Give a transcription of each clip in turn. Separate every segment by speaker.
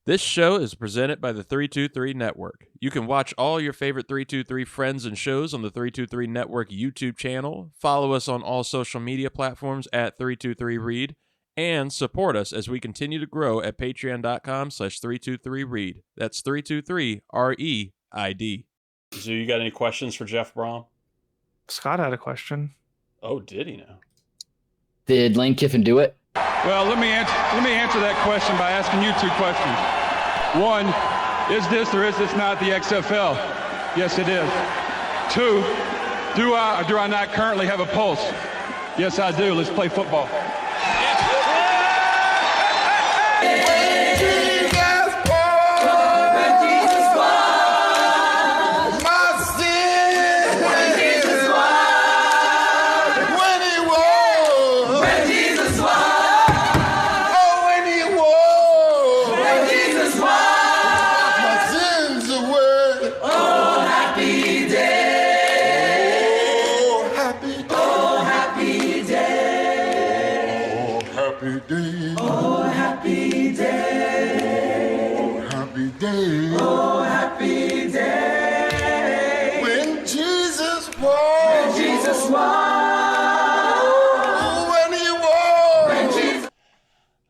Speaker 1: This show is presented by the 323 Network. You can watch all your favorite 323 friends and shows on the 323 Network YouTube channel, follow us on all social media platforms at 323read, and support us as we continue to grow at patreon.com/323read. That's 323REID. So you got any questions for Jeff Brom?
Speaker 2: Scott had a question.
Speaker 1: Oh, did he now?
Speaker 3: Did Lane Kiffin do it?
Speaker 4: Well, let me answer that question by asking you two questions. One, is this or is this not the XFL? Yes, it is. Two, do I or do I not currently have a pulse? Yes, I do. Let's play football.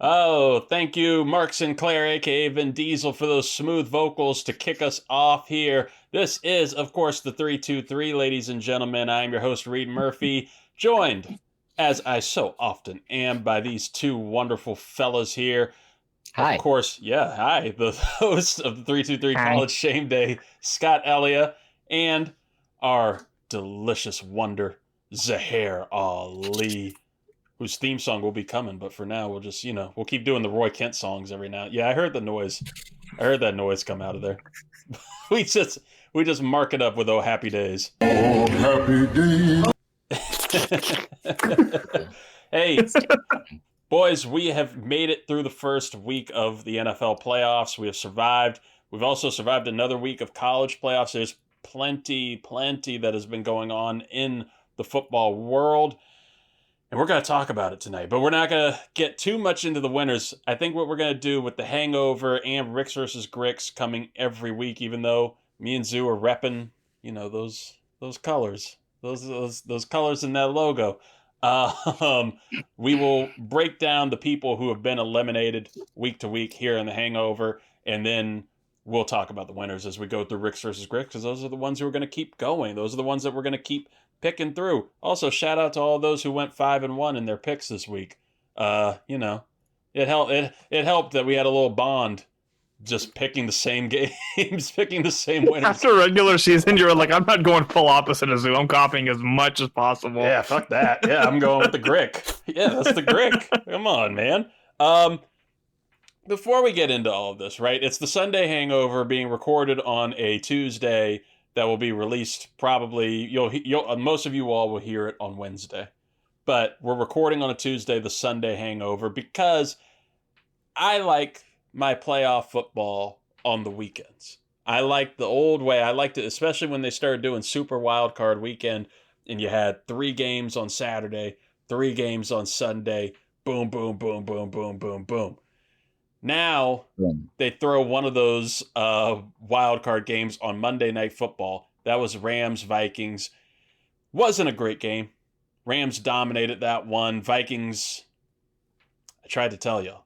Speaker 1: Oh, thank you, Mark Sinclair, a.k.a. Vin Diesel, for those smooth vocals to kick us off here. This is, of course, the 323, ladies and gentlemen. I'm your host, Reed Murphy, joined, as I so often am, by these two wonderful fellas here.
Speaker 3: Hi.
Speaker 1: Of course, yeah, hi, the host of the 323 College Shame Day, Scott Ellia, and our delicious wonder, Zuhair Ali, whose theme song will be coming, but for now, we'll just, we'll keep doing the Roy Kent songs every now. Yeah, I heard the noise. I heard that noise come out of there. we just mark it up with "Oh Happy Days."
Speaker 5: Oh Happy Days.
Speaker 1: Hey, boys, we have made it through the first week of the NFL playoffs. We have survived. We've also survived another week of college playoffs. There's plenty that has been going on in the football world. And we're going to talk about it tonight, but we're not going to get too much into the winners. I think what we're going to do with the Hangover and Ricks versus Gricks coming every week, even though me and Zoo are repping, those colors, those colors in that logo. We will break down the people who have been eliminated week to week here in the Hangover, and then we'll talk about the winners as we go through Ricks versus Gricks, because those are the ones who are going to keep going. Those are the ones that we're going to keep picking through. Also, shout out to all those who went 5-1 in their picks this week. It helped that we had a little bond, just picking the same games, picking the same winners.
Speaker 2: After regular season, you're like, I'm not going full opposite of Zoo. I'm copying as much as possible.
Speaker 1: Yeah, fuck that. Yeah, I'm going with the Grick. Yeah, that's the Grick. Come on, man. Before we get into all of this, right? It's the Sunday Hangover being recorded on a Tuesday that will be released probably, most of you all will hear it on Wednesday. But we're recording on a Tuesday, the Sunday Hangover, because I like my playoff football on the weekends. I like the old way. I liked it, especially when they started doing Super Wild Card Weekend, and you had 3 games on Saturday, 3 games on Sunday, boom, boom, boom, boom, boom, boom, boom. Now, they throw one of those wild card games on Monday Night Football. That was Rams-Vikings. Wasn't a great game. Rams dominated that one. Vikings, I tried to tell you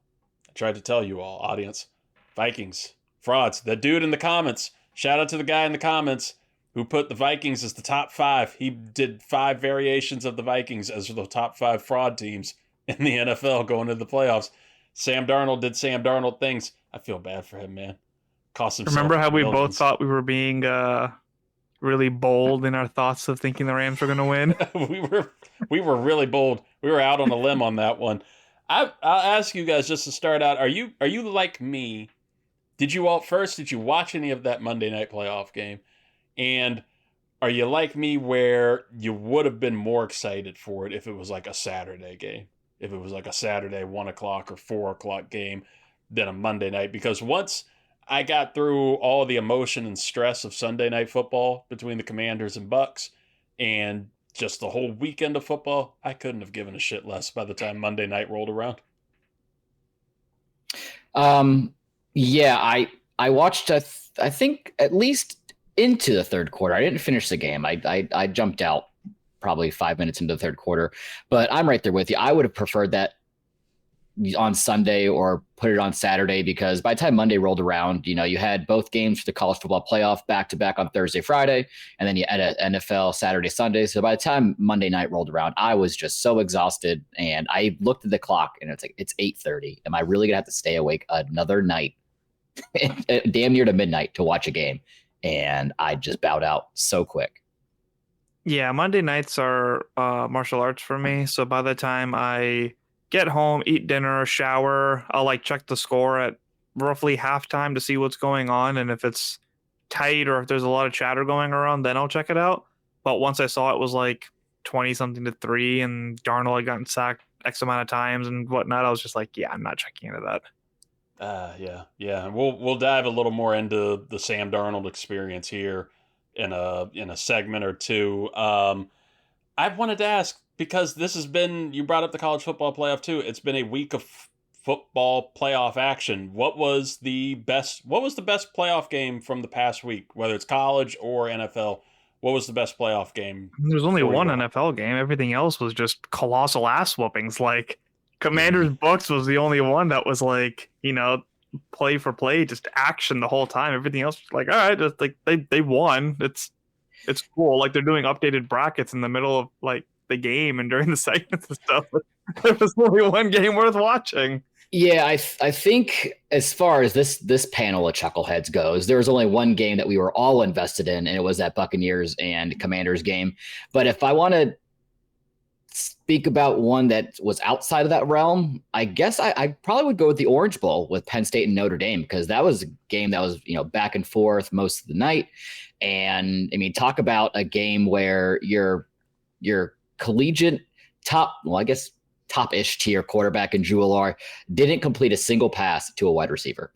Speaker 1: all, audience. Vikings, frauds. The dude in the comments, shout out to the guy in the comments who put the Vikings as the top 5. He did 5 variations of the Vikings as the top 5 fraud teams in the NFL going into the playoffs. Sam Darnold did Sam Darnold things. I feel bad for him, man. Cost himself.
Speaker 2: Remember how we
Speaker 1: millions.
Speaker 2: both thought we were being really bold in our thoughts of thinking the Rams were going to win?
Speaker 1: we were really bold. We were out on a limb on that one. I'll ask you guys just to start out. Are you like me? Did you watch any of that Monday night playoff game? And are you like me where you would have been more excited for it if it was like a Saturday game? If it was like a Saturday 1 o'clock or 4 o'clock game than a Monday night? Because once I got through all the emotion and stress of Sunday night football between the Commanders and Bucs and just the whole weekend of football, I couldn't have given a shit less by the time Monday night rolled around.
Speaker 3: Yeah, I watched I think at least into the third quarter. I didn't finish the game. I jumped out probably 5 minutes into the third quarter, but I'm right there with you. I would have preferred that on Sunday or put it on Saturday, because by the time Monday rolled around, you had both games for the college football playoff back to back on Thursday, Friday, and then you had an NFL Saturday, Sunday. So by the time Monday night rolled around, I was just so exhausted, and I looked at the clock and it's like, it's 8:30. Am I really gonna have to stay awake another night, damn near to midnight, to watch a game? And I just bowed out so quick.
Speaker 2: Yeah, Monday nights are martial arts for me. So by the time I get home, eat dinner, shower, I'll like check the score at roughly halftime to see what's going on. And if it's tight or if there's a lot of chatter going around, then I'll check it out. But once I saw it was like 20 something to 3 and Darnold had gotten sacked X amount of times and whatnot, I was just like, yeah, I'm not checking into that.
Speaker 1: Yeah. We'll dive a little more into the Sam Darnold experience here in a segment or two. I wanted to ask, because this has been, you brought up the college football playoff too. It's been a week of football playoff action. What was the best playoff game from the past week, whether it's college or NFL? What was the best playoff game?
Speaker 2: There's only one NFL game. Everything else was just colossal ass whoopings. Like Commanders Bucs was the only one that was like, play for play, just action the whole time. Everything else was like, all right, just like they won. It's cool. Like they're doing updated brackets in the middle of like the game and during the segments and stuff. There was only one game worth watching.
Speaker 3: Yeah, I think as far as this panel of chuckleheads goes, there was only one game that we were all invested in, and it was that Buccaneers and Commanders game. But if I want to speak about one that was outside of that realm, I guess I probably would go with the Orange Bowl with Penn State and Notre Dame, because that was a game that was back and forth most of the night. And I mean, talk about a game where your collegiate top-ish tier quarterback in Drew Allar didn't complete a single pass to a wide receiver.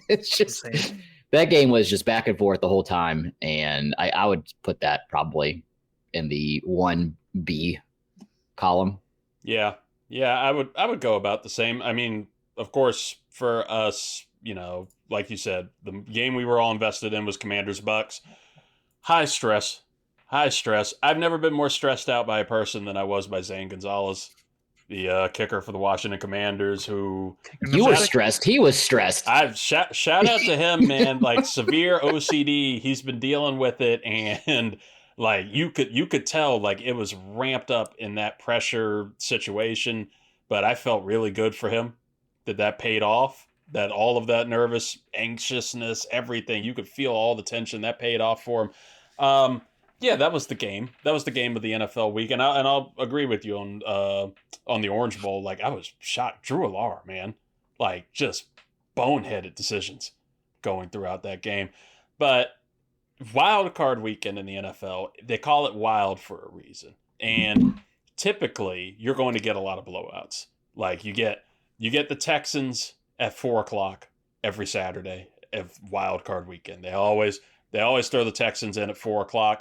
Speaker 3: It's just, that game was just back and forth the whole time, and I would put that probably in the 1B column.
Speaker 1: Yeah, I would go about the same. I mean, of course, for us, like you said, the game we were all invested in was Commanders Bucs. High stress. I've never been more stressed out by a person than I was by Zane Gonzalez, the kicker for the Washington Commanders, who...
Speaker 3: You were stressed. He was stressed.
Speaker 1: Shout out to him, man. Like, severe OCD. He's been dealing with it, and like you could tell like it was ramped up in that pressure situation. But I felt really good for him that paid off. That all of that nervous anxiousness, everything, you could feel all the tension that paid off for him. Yeah, that was the game. That was the game of the NFL week, and I'll agree with you on the Orange Bowl. Like, I was shocked. Drew Allar, man, like just boneheaded decisions going throughout that game. But wild card weekend in the NFL, they call it wild for a reason, and typically you're going to get a lot of blowouts. Like you get the Texans at 4:00 every Saturday of wild card weekend. They always throw the Texans in at 4:00.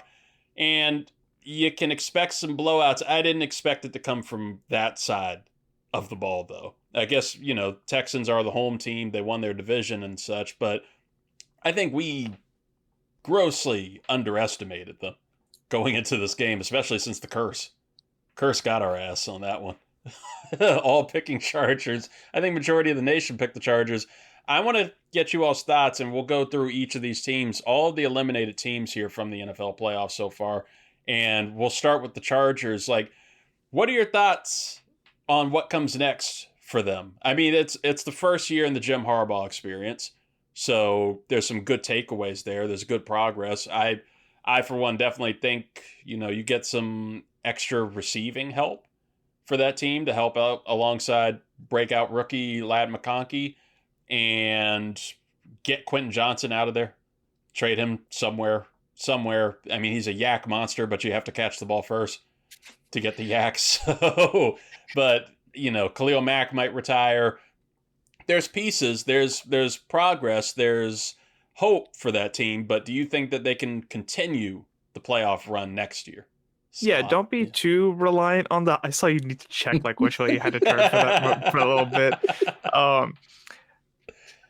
Speaker 1: And you can expect some blowouts. I didn't expect it to come from that side of the ball, though. I guess, Texans are the home team. They won their division and such. But I think we grossly underestimated them going into this game, especially since the curse got our ass on that one. All picking Chargers. I think majority of the nation picked the Chargers. I want to get you all's thoughts, and we'll go through each of these teams, all of the eliminated teams here from the NFL playoffs so far, and we'll start with the Chargers. Like, what are your thoughts on what comes next for them? I mean, it's the first year in the Jim Harbaugh experience, so there's some good takeaways there. There's good progress. I for one, definitely think, you get some extra receiving help for that team to help out alongside breakout rookie Ladd McConkey, and get Quentin Johnson out of there. Trade him somewhere. I mean, he's a yak monster, but you have to catch the ball first to get the yak. So, but, Khalil Mack might retire. There's pieces, there's progress, there's hope for that team, but do you think that they can continue the playoff run next year?
Speaker 2: Yeah, don't be too reliant on I saw you need to check like which way you had to turn for that for a little bit.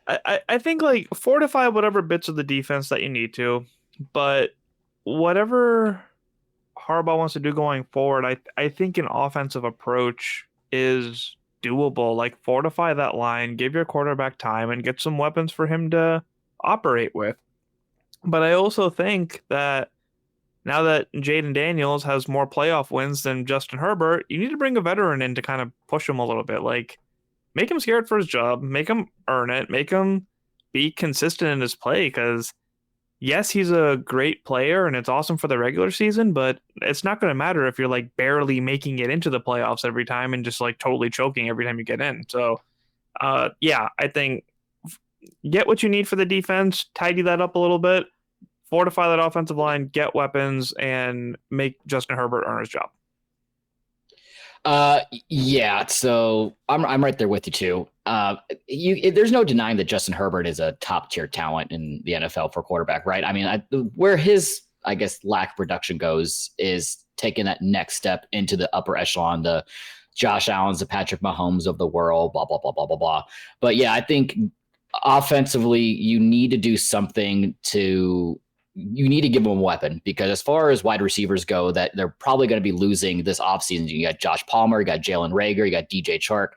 Speaker 2: I think like fortify whatever bits of the defense that you need to, but whatever Harbaugh wants to do going forward, I think an offensive approach is doable. Like fortify that line, give your quarterback time, and get some weapons for him to operate with. But I also think that now that Jaden Daniels has more playoff wins than Justin Herbert, you need to bring a veteran in to kind of push him a little bit. Like make him scared for his job, make him earn it, make him be consistent in his play, because yes, he's a great player and it's awesome for the regular season, but it's not going to matter if you're like barely making it into the playoffs every time and just like totally choking every time you get in. So, yeah, I think get what you need for the defense, tidy that up a little bit, fortify that offensive line, get weapons, and make Justin Herbert earn his job.
Speaker 3: Yeah, so I'm right there with you too. There's no denying that Justin Herbert is a top tier talent in the NFL for quarterback, right? I mean, where his, I guess, lack of production goes is taking that next step into the upper echelon, the Josh Allen's, the Patrick Mahomes of the world, blah, blah, blah, blah, blah, blah. But yeah, I think offensively, you need to do something you need to give them a weapon, because as far as wide receivers go, that they're probably going to be losing this offseason. You got Josh Palmer, you got Jalen Reagor, you got DJ Chark,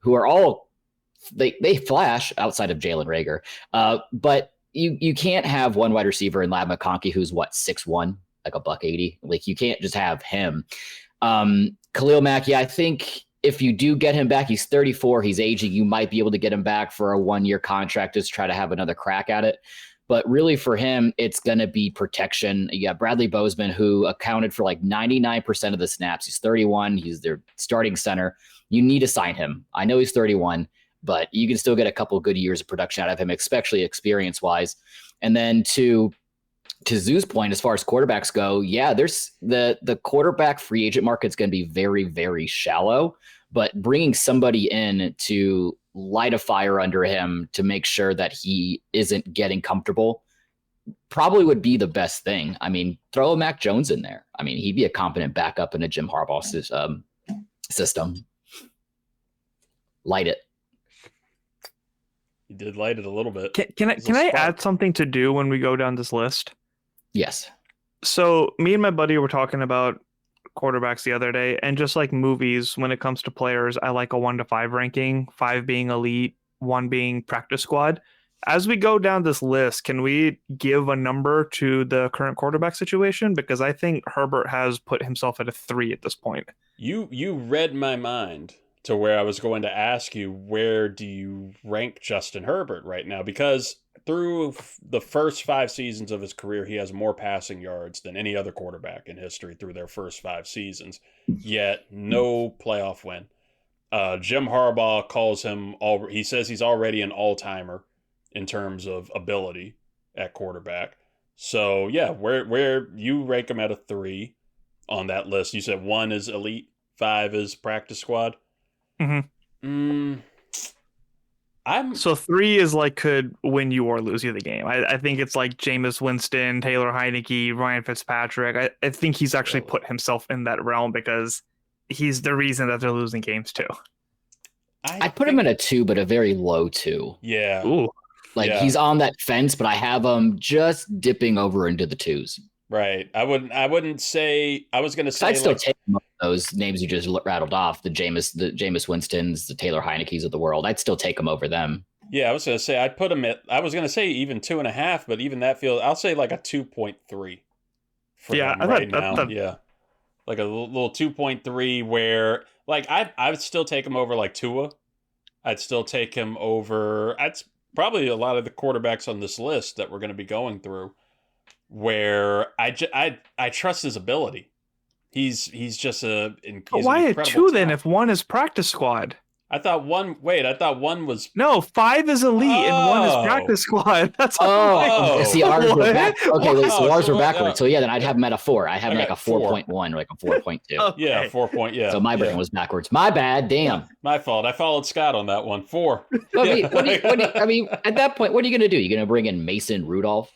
Speaker 3: who are all they flash outside of Jalen Reagor. But you can't have one wide receiver in Lab McConkey who's 6'1", like $180. Like you can't just have him. Khalil Mack, yeah, I think if you do get him back, he's 34, he's aging. You might be able to get him back for a 1-year contract to try to have another crack at it. But really for him, it's going to be protection. You got Bradley Bozeman, who accounted for like 99% of the snaps. He's 31. He's their starting center. You need to sign him. I know he's 31, but you can still get a couple of good years of production out of him, especially experience-wise. And then to Zoo's point, as far as quarterbacks go, yeah, there's the quarterback free agent market's going to be very, very shallow. But bringing somebody in to light a fire under him to make sure that he isn't getting comfortable probably would be the best thing. I mean, throw a Mac Jones in there. I mean, he'd be a competent backup in a Jim Harbaugh system. Light it.
Speaker 1: You did light it a little bit.
Speaker 2: Can I add something to do when we go down this list?
Speaker 3: Yes.
Speaker 2: So me and my buddy were talking about quarterbacks the other day, and just like movies, when it comes to players, I like a 1 to 5 ranking, 5 being elite, 1 being practice squad. As we go down this list, can we give a number to the current quarterback situation? Because I think Herbert has put himself at a 3 at this point.
Speaker 1: You read my mind to where I was going to ask you, where do you rank Justin Herbert right now? Because through the first 5 seasons of his career, he has more passing yards than any other quarterback in history through their first 5 seasons, yet no playoff win. Jim Harbaugh calls him he says he's already an all-timer in terms of ability at quarterback. So yeah, where you rank him at a 3 on that list? You said 1 is elite, 5 is practice squad.
Speaker 2: Mm-hmm. So 3 is like could win you or lose you the game. I think it's like Jameis Winston, Taylor Heineke, Ryan Fitzpatrick. I think he's actually put himself in that realm because he's the reason that they're losing games too.
Speaker 3: I put him in a 2, but a very low 2.
Speaker 1: Yeah.
Speaker 2: Ooh.
Speaker 3: He's on that fence, but I have him just dipping over into the 2s.
Speaker 1: Right. I wouldn't say. I was going to say.
Speaker 3: I'd still take those names you just rattled off, the Jameis Winstons, the Taylor Heinekes of the world. I'd still take them over them.
Speaker 1: Yeah, I was going to say I'd put him at. I was going to say even 2.5, but even that feels. I'll say like a 2.3.
Speaker 2: Yeah,
Speaker 1: right now. Yeah, like a little 2.3 where like I would still take him over like Tua. I'd still take him over. That's probably a lot of the quarterbacks on this list that we're going to be going through, where I trust his ability. He's just
Speaker 2: why a 2 then if 1 is practice squad?
Speaker 1: I thought 1 was...
Speaker 2: No, 5 is elite and 1 is practice squad. That's
Speaker 3: see, ours were back. Okay, wait, so ours were backwards. So yeah, then I'd have him at a 4. I have him like a 4.1 or like a 4.2.
Speaker 2: Okay.
Speaker 1: Yeah, 4. Yeah.
Speaker 3: So my brain was backwards. My bad. Damn.
Speaker 1: My fault. I followed Scott on that one. 4.
Speaker 3: I mean, at that point, what are you going to do? You're going to bring in Mason Rudolph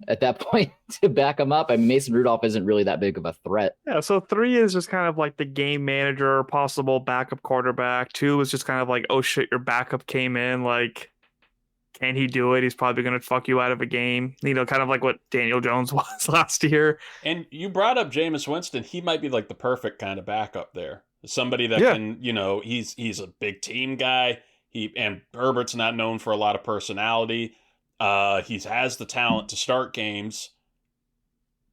Speaker 3: at that point to back him up? I mean, Mason Rudolph isn't really that big of a threat.
Speaker 2: Yeah, so 3 is just kind of like the game manager, possible backup quarterback. 2 is just kind of like, oh shit, your backup came in. Like, can he do it? He's probably going to fuck you out of a game. Kind of like what Daniel Jones was last year.
Speaker 1: And you brought up Jameis Winston. He might be like the perfect kind of backup there. Somebody that can, he's a big team guy. And Herbert's not known for a lot of personality. He has the talent to start games.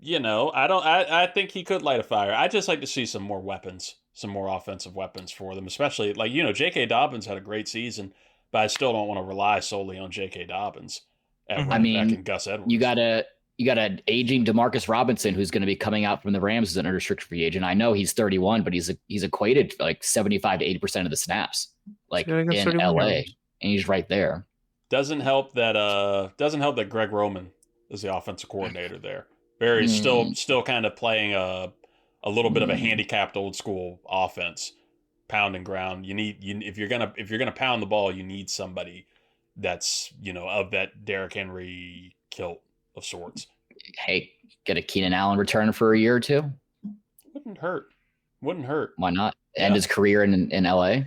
Speaker 1: I think he could light a fire. I'd just like to see some more weapons, some more offensive weapons for them, especially J.K. Dobbins had a great season, but I still don't want to rely solely on J.K. Dobbins at running back and Gus Edwards.
Speaker 3: You got an aging Demarcus Robinson who's going to be coming out from the Rams as an unrestricted free agent. I know he's 31, but he's equated like 75 to 80% of the snaps, like in LA, and he's right there.
Speaker 1: Doesn't help that Greg Roman is the offensive coordinator there. Barry's still kind of playing a little bit of a handicapped old school offense, pound and ground. If you're gonna pound the ball, you need somebody that's of that Derrick Henry kilt of sorts.
Speaker 3: Hey, get a Keenan Allen return for a year or two.
Speaker 1: Wouldn't hurt.
Speaker 3: Why not? End his career in LA.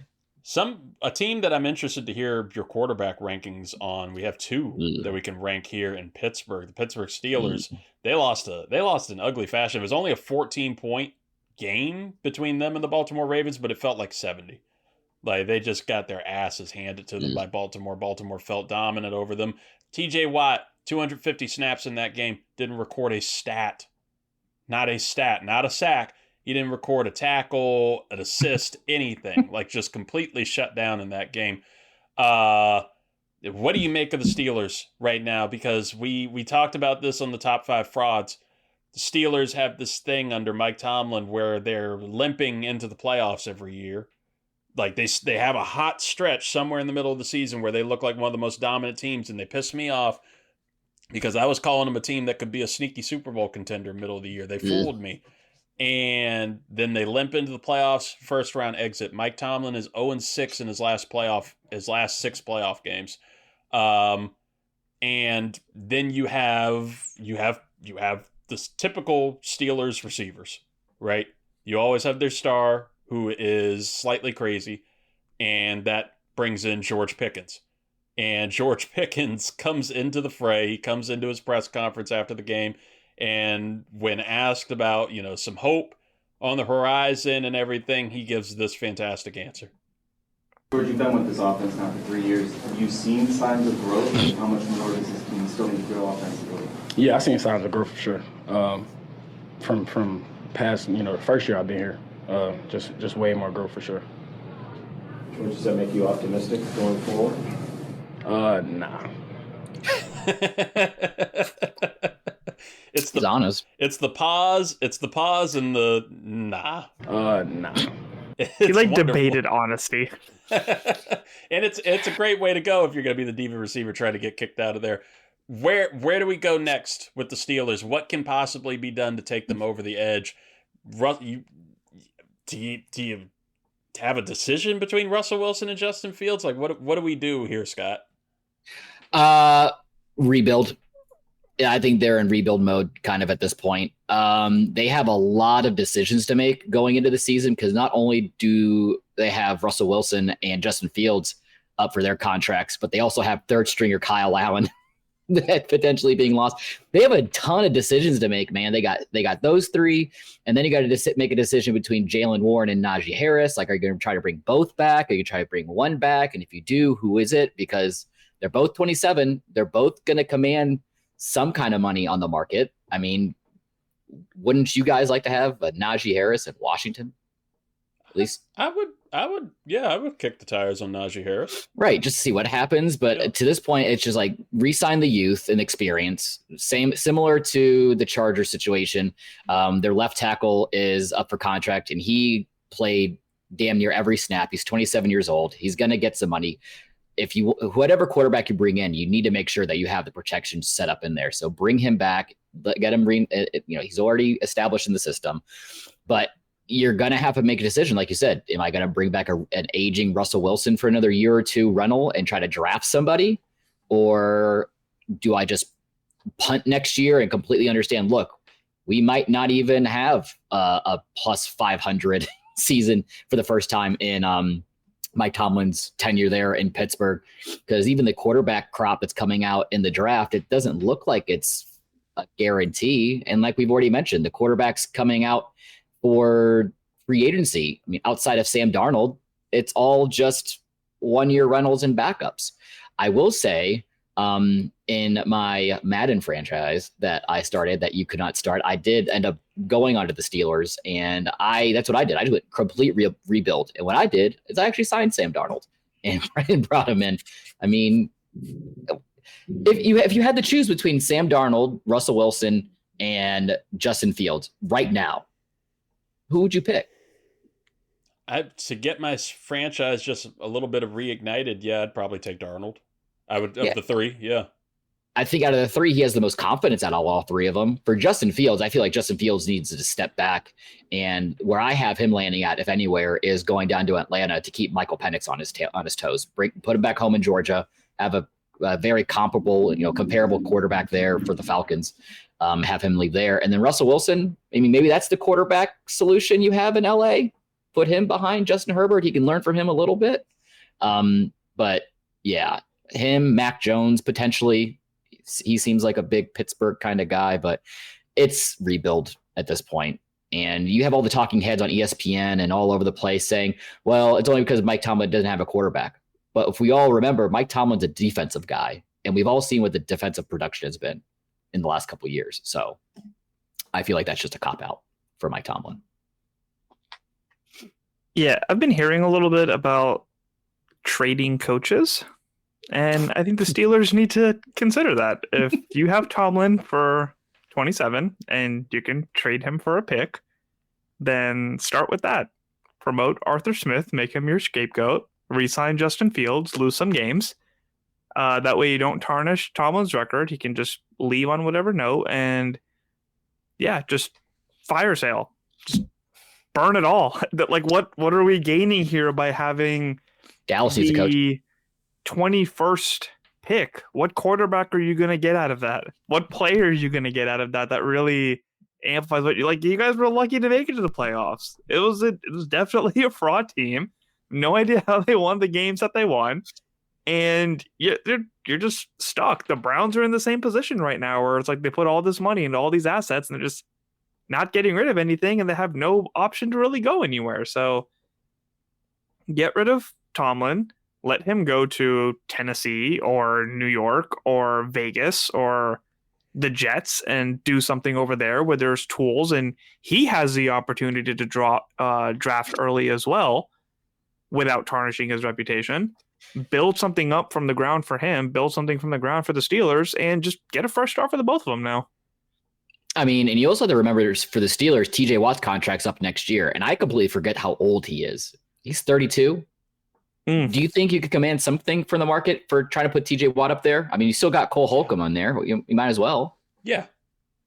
Speaker 1: A team that I'm interested to hear your quarterback rankings on. We have two that we can rank here in Pittsburgh. The Pittsburgh Steelers. They lost in ugly fashion. It was only a 14-point game between them and the Baltimore Ravens, but it felt like 70. Like they just got their asses handed to them by Baltimore. Baltimore felt dominant over them. TJ Watt, 250 snaps in that game, didn't record a stat. Not a sack. He didn't record a tackle, an assist, anything. Like just completely shut down in that game. What do you make of the Steelers right now? Because we talked about this on the top 5 frauds. The Steelers have this thing under Mike Tomlin where they're limping into the playoffs every year. Like they have a hot stretch somewhere in the middle of the season where they look like one of the most dominant teams, and they piss me off because I was calling them a team that could be a sneaky Super Bowl contender middle of the year. They fooled me. And then they limp into the playoffs, first round exit. Mike Tomlin is 0-6 in his last 6 playoff games. And then you have this typical Steelers receivers, right? You always have their star who is slightly crazy, and that brings in George Pickens. And George Pickens comes into the fray. He comes into his press conference after the game, and when asked about, some hope on the horizon and everything, he gives this fantastic answer.
Speaker 6: George, you've been with this offense now for 3 years. Have you seen signs of growth? How much more does this team still need to grow offensively?
Speaker 7: Yeah, I've seen signs of growth for sure. From past, the first year I've been here, just way more growth for sure.
Speaker 6: George, does that make you optimistic going forward?
Speaker 7: Nah.
Speaker 3: He's honest.
Speaker 1: It's the pause. It's the pause and the nah.
Speaker 7: Nah.
Speaker 2: He debated honesty.
Speaker 1: And it's a great way to go if you're going to be the diva receiver trying to get kicked out of there. Where do we go next with the Steelers? What can possibly be done to take them over the edge? Do you have a decision between Russell Wilson and Justin Fields? Like what do we do here, Scott?
Speaker 3: Rebuild. Yeah, I think they're in rebuild mode kind of at this point. They have a lot of decisions to make going into the season because not only do they have Russell Wilson and Justin Fields up for their contracts, but they also have third stringer Kyle Allen that potentially being lost. They have a ton of decisions to make, man. They got those three, and then you got to make a decision between Jalen Warren and Najee Harris. Like, are you going to try to bring both back? Are you try to bring one back? And if you do, who is it? Because they're both 27. They're both going to command some kind of money on the market. I mean, wouldn't you guys like to have a Najee Harris in Washington? At least
Speaker 1: I would kick the tires on Najee Harris.
Speaker 3: Right, just to see what happens. But to this point, it's just like re-sign the youth and experience. Similar to the Chargers situation. Their left tackle is up for contract, and he played damn near every snap. He's 27 years old. He's going to get some money. Whatever quarterback you bring in, you need to make sure that you have the protection set up in there. So bring him back, get him. He's already established in the system, but you're gonna have to make a decision. Like you said, am I gonna bring back an aging Russell Wilson for another year or two rental and try to draft somebody, or do I just punt next year and completely understand? Look, we might not even have a plus 500 season for the first time in Mike Tomlin's tenure there in Pittsburgh, because even the quarterback crop that's coming out in the draft, it doesn't look like it's a guarantee. And like we've already mentioned, the quarterbacks coming out for free agency, I mean, outside of Sam Darnold, it's all just 1-year rentals and backups. I will say, in my Madden franchise that I started that you could not start, I did end up going onto the Steelers, and that's what I did. I did a complete rebuild. And what I did is I actually signed Sam Darnold and brought him in. I mean, if you had to choose between Sam Darnold, Russell Wilson, and Justin Fields right now, who would you pick?
Speaker 1: To get my franchise just a little bit of reignited, yeah, I'd probably take Darnold. I would, of the three, yeah.
Speaker 3: I think out of the three, he has the most confidence out of all three of them. For Justin Fields, I feel like Justin Fields needs to step back. And where I have him landing at, if anywhere, is going down to Atlanta to keep Michael Penix on his toes. Put him back home in Georgia. Have a very comparable quarterback there for the Falcons. Have him leave there. And then Russell Wilson, I mean, maybe that's the quarterback solution you have in LA. Put him behind Justin Herbert. He can learn from him a little bit. But yeah, him, Mac Jones, potentially. He seems like a big Pittsburgh kind of guy, but it's rebuild at this point. And you have all the talking heads on ESPN and all over the place saying, well, it's only because Mike Tomlin doesn't have a quarterback. But if we all remember, Mike Tomlin's a defensive guy, and we've all seen what the defensive production has been in the last couple of years. So I feel like that's just a cop-out for Mike Tomlin.
Speaker 2: Yeah, I've been hearing a little bit about trading coaches. And I think the Steelers need to consider that. If you have Tomlin for 27 and you can trade him for a pick, then start with that. Promote Arthur Smith, make him your scapegoat, re-sign Justin Fields, lose some games. That way you don't tarnish Tomlin's record. He can just leave on whatever note. And yeah, just fire sale. Just burn it all. Like, what are we gaining here by having
Speaker 3: Dallas needs a coach.
Speaker 2: 21st pick? What quarterback are you going to get out of that? What player are you going to get out of that really amplifies what you like? You guys were lucky to make it to the playoffs. It was definitely a fraud team. No idea how they won the games that they won. And you're just stuck. The Browns are in the same position right now where it's like they put all this money into all these assets and they're just not getting rid of anything and they have no option to really go anywhere. So get rid of Tomlin. Let him go to Tennessee or New York or Vegas or the Jets and do something over there where there's tools and he has the opportunity to draft early as well without tarnishing his reputation. Build something up from the ground for him, build something from the ground for the Steelers, and just get a fresh start for the both of them now. I
Speaker 3: mean, and you also have to remember for the Steelers, TJ Watt's contract's up next year, and I completely forget how old he is. He's 32. Do you think you could command something from the market for trying to put TJ Watt up there? I mean, you still got Cole Holcomb on there. You might as well.
Speaker 1: Yeah.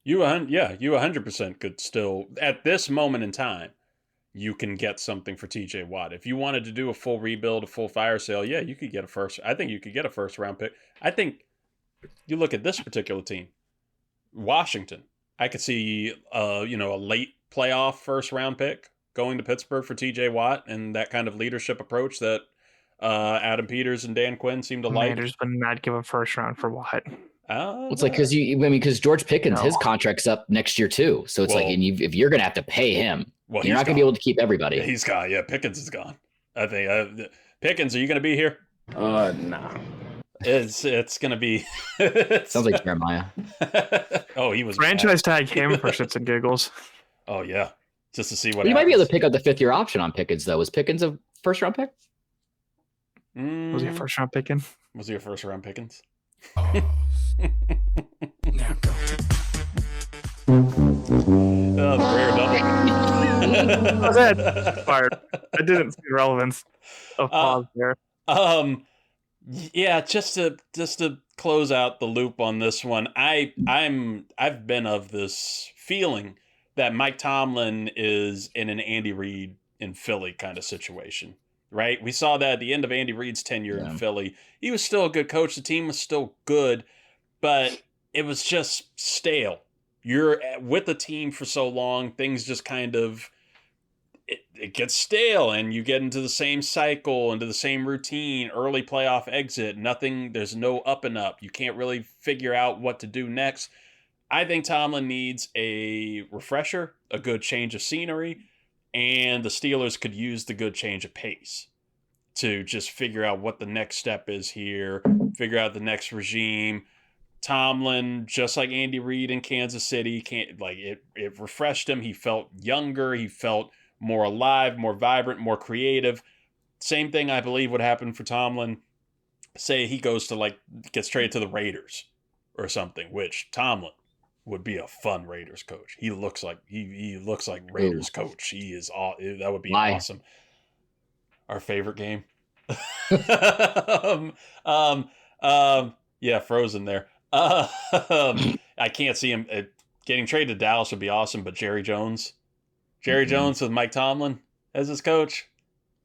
Speaker 1: You 100% could still, at this moment in time, you can get something for TJ Watt. If you wanted to do a full rebuild, a full fire sale, yeah, you could get I think you could get a first round pick. I think you look at this particular team, Washington. I could see, a late playoff first round pick going to Pittsburgh for TJ Watt and that kind of leadership approach that Adam Peters and Dan Quinn seem to like.
Speaker 2: Commanders would not give a first round for Watt.
Speaker 3: It's like because George Pickens, his contract's up next year too. So it's if you're going to have to pay him, you're not going to be able to keep everybody.
Speaker 1: He's gone. Yeah, Pickens is gone. I think Pickens, are you going to be here?
Speaker 7: Nah.
Speaker 1: It's going to be.
Speaker 3: Sounds like Jeremiah.
Speaker 1: Oh, he was
Speaker 2: franchise tag him for shits and giggles.
Speaker 1: Oh yeah, just to see what.
Speaker 3: You might be able to pick up the 5th-year option on Pickens though. Was Pickens a first round pick?
Speaker 2: Was he a first round picking?
Speaker 1: Was he a first round Pickens?
Speaker 5: Now go.
Speaker 1: Oh, the rare double.
Speaker 2: Was that fired? I didn't see the relevance of pause there.
Speaker 1: Yeah, just to close out the loop on this one, I've been of this feeling that Mike Tomlin is in an Andy Reid in Philly kind of situation, right? We saw that at the end of Andy Reid's tenure in Philly. He was still a good coach. The team was still good, but it was just stale. You're with the team for so long, things just kind of it gets stale and you get into the same cycle, into the same routine, early playoff exit, nothing, there's no up and up. You can't really figure out what to do next. I think Tomlin needs a refresher, a good change of scenery, and the Steelers could use the good change of pace to just figure out what the next step is here, figure out the next regime. Tomlin, just like Andy Reid in Kansas City, it refreshed him. He felt younger. He felt more alive, more vibrant, more creative. Same thing I believe would happen for Tomlin. Say he goes to gets traded to the Raiders or something, which Tomlin would be a fun Raiders coach. He looks like he looks like Raiders coach. He is all that would be awesome. Our favorite game. Yeah, Frozen there. I can't see him getting traded to Dallas would be awesome, but Jerry Jones with Mike Tomlin as his coach.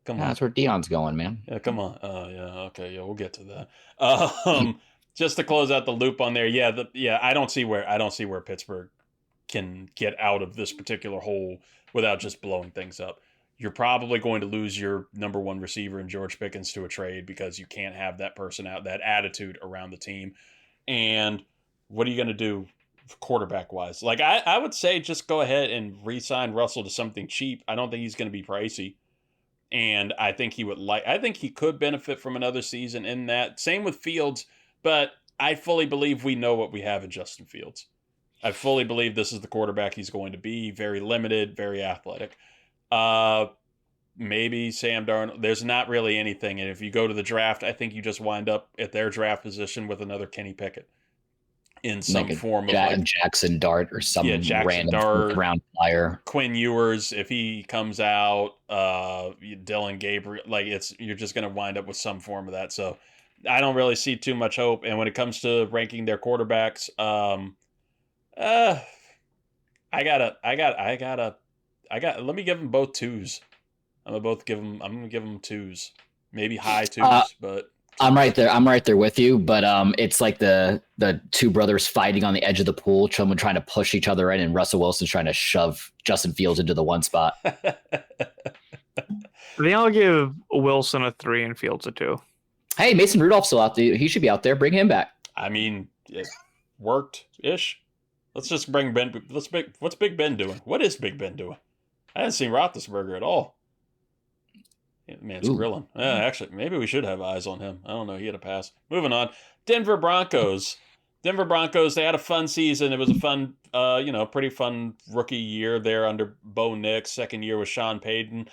Speaker 1: Come on,
Speaker 3: that's where Dion's going, man.
Speaker 1: Yeah, come on. Yeah, okay, yeah, we'll get to that. Just to close out the loop on there, I don't see where Pittsburgh can get out of this particular hole without just blowing things up. You're probably going to lose your number one receiver in George Pickens to a trade because you can't have that person out, that attitude around the team. And what are you going to do quarterback-wise? I would say just go ahead and re-sign Russell to something cheap. I don't think he's going to be pricey. And I think he could benefit from another season in that. Same with Fields, but I fully believe we know what we have in Justin Fields. I fully believe this is the quarterback he's going to be. Very limited, very athletic. Maybe Sam Darnold. There's not really anything. And if you go to the draft, I think you just wind up at their draft position with another Kenny Pickett in some form of
Speaker 3: Jackson Dart or some random round flyer.
Speaker 1: Quinn Ewers, if he comes out, Dylan Gabriel, you're just going to wind up with some form of that. So I don't really see too much hope. And when it comes to ranking their quarterbacks, let me give them both twos. I'm gonna give them twos, maybe high twos, but
Speaker 3: I'm right there with you. But it's like the two brothers fighting on the edge of the pool, someone trying to push each other in, and Russell Wilson's trying to shove Justin Fields into the one spot.
Speaker 2: I think I'll give Wilson a 3 and Fields a 2.
Speaker 3: Hey, Mason Rudolph's still out there. He should be out there. Bring him back.
Speaker 1: I mean, it worked ish. Let's just bring Ben. What's Big Ben doing? What is Big Ben doing? I haven't seen Roethlisberger at all. Man's grilling. Actually, maybe we should have eyes on him. I don't know. He had a pass. Moving on. Denver Broncos. They had a fun season. It was a fun, pretty fun rookie year there under Bo Nix. Second year with Sean Payton.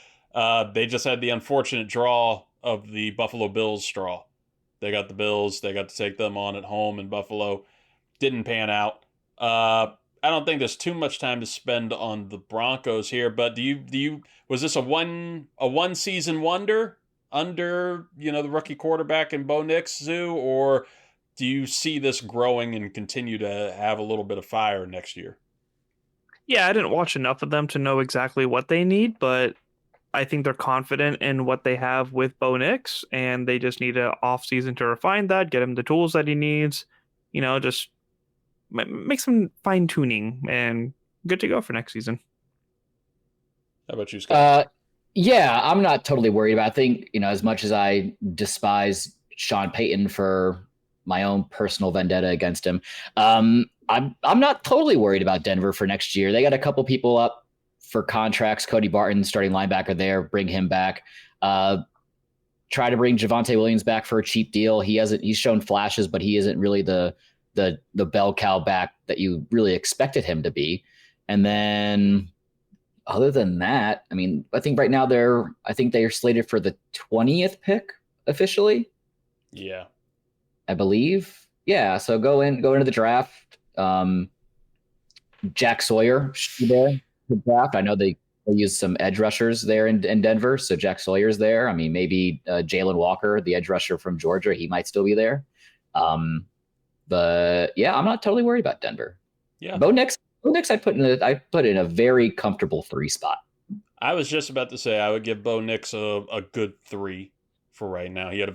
Speaker 1: They just had the unfortunate draw of the Buffalo Bills straw. They got the Bills. They got to take them on at home in Buffalo. Didn't pan out. I don't think there's too much time to spend on the Broncos here, but was this a one season wonder under, the rookie quarterback in Bo Nix, Zoo, or do you see this growing and continue to have a little bit of fire next year?
Speaker 2: Yeah, I didn't watch enough of them to know exactly what they need, but I think they're confident in what they have with Bo Nix, and they just need an off season to refine that, get him the tools that he needs, just make some fine tuning and good to go for next season.
Speaker 1: How about you, Scott?
Speaker 3: Yeah, I'm not totally worried about it. I think, as much as I despise Sean Payton for my own personal vendetta against him, I'm not totally worried about Denver for next year. They got a couple people up for contracts. Cody Barton, starting linebacker there, bring him back. Try to bring Javonte Williams back for a cheap deal. He's shown flashes, but he isn't really the bell cow back that you really expected him to be. And then other than that, I mean, I think right now they're slated for the 20th pick officially.
Speaker 1: Yeah.
Speaker 3: I believe. Yeah. So go into the draft. Jack Sawyer should be there to draft. I know they use some edge rushers there in Denver. So Jack Sawyer's there. I mean, maybe Jalen Walker, the edge rusher from Georgia, he might still be there. But yeah, I'm not totally worried about Denver.
Speaker 1: Yeah.
Speaker 3: Bo Nix I put in a very comfortable 3 spot.
Speaker 1: I was just about to say I would give Bo Nix a good 3 for right now. He had a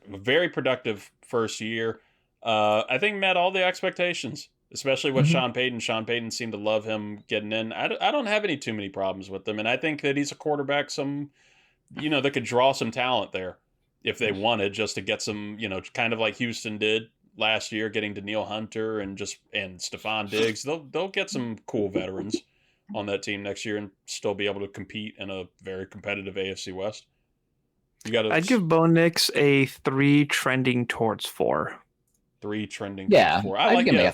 Speaker 1: very productive first year. I think met all the expectations. especially with
Speaker 2: Mhm.
Speaker 1: Sean Payton. Sean Payton seemed to love him getting in. I don't have too many problems with him, and I think that he's a quarterback that could draw some talent there if they wanted, just to get some, kind of like Houston did last year, getting Daniil Hunter and Stephon Diggs. They'll get some cool veterans on that team next year and still be able to compete in a very competitive AFC West. You got
Speaker 2: I'd give Bo Nix a 3 trending towards 4.
Speaker 1: 3 trending
Speaker 3: Yeah,
Speaker 1: towards 4.
Speaker 3: I'd give him a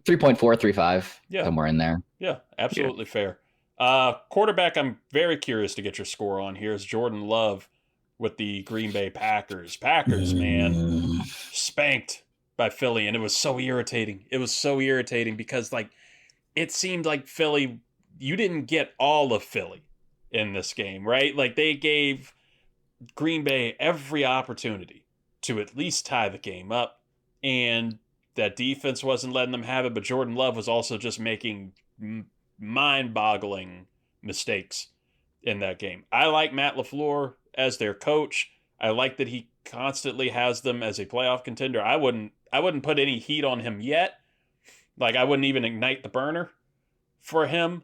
Speaker 3: 3.4, 3.5, somewhere in there.
Speaker 1: Yeah, absolutely fair. Quarterback, I'm very curious to get your score on here is Jordan Love with the Green Bay Packers. Packers, man, spanked by Philly, and it was so irritating. It was so irritating because, it seemed like Philly, you didn't get all of Philly in this game, right? Like, they gave Green Bay every opportunity to at least tie the game up, and that defense wasn't letting them have it, but Jordan Love was also just making mind-boggling mistakes in that game. I like Matt LaFleur as their coach. I like that he constantly has them as a playoff contender. I wouldn't put any heat on him yet. I wouldn't even ignite the burner for him.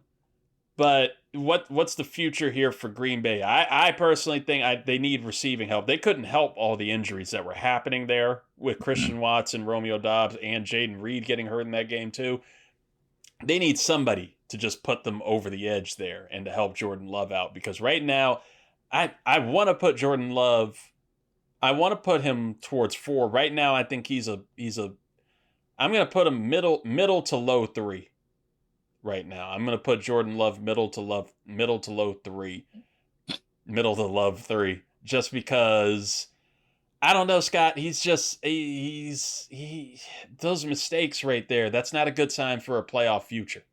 Speaker 1: But what's the future here for Green Bay? I personally think they need receiving help. They couldn't help all the injuries that were happening there with Christian Watson, Romeo Doubs, and Jaden Reed getting hurt in that game too. They need somebody to just put them over the edge there and to help Jordan Love out, because right now I want to put Jordan Love, I want to put him towards 4. Right now I think I'm going to put him middle to low 3. Right now I'm going to put Jordan Love middle to low 3. Middle to love 3, just because I don't know, Scott. Those mistakes right there. That's not a good sign for a playoff future.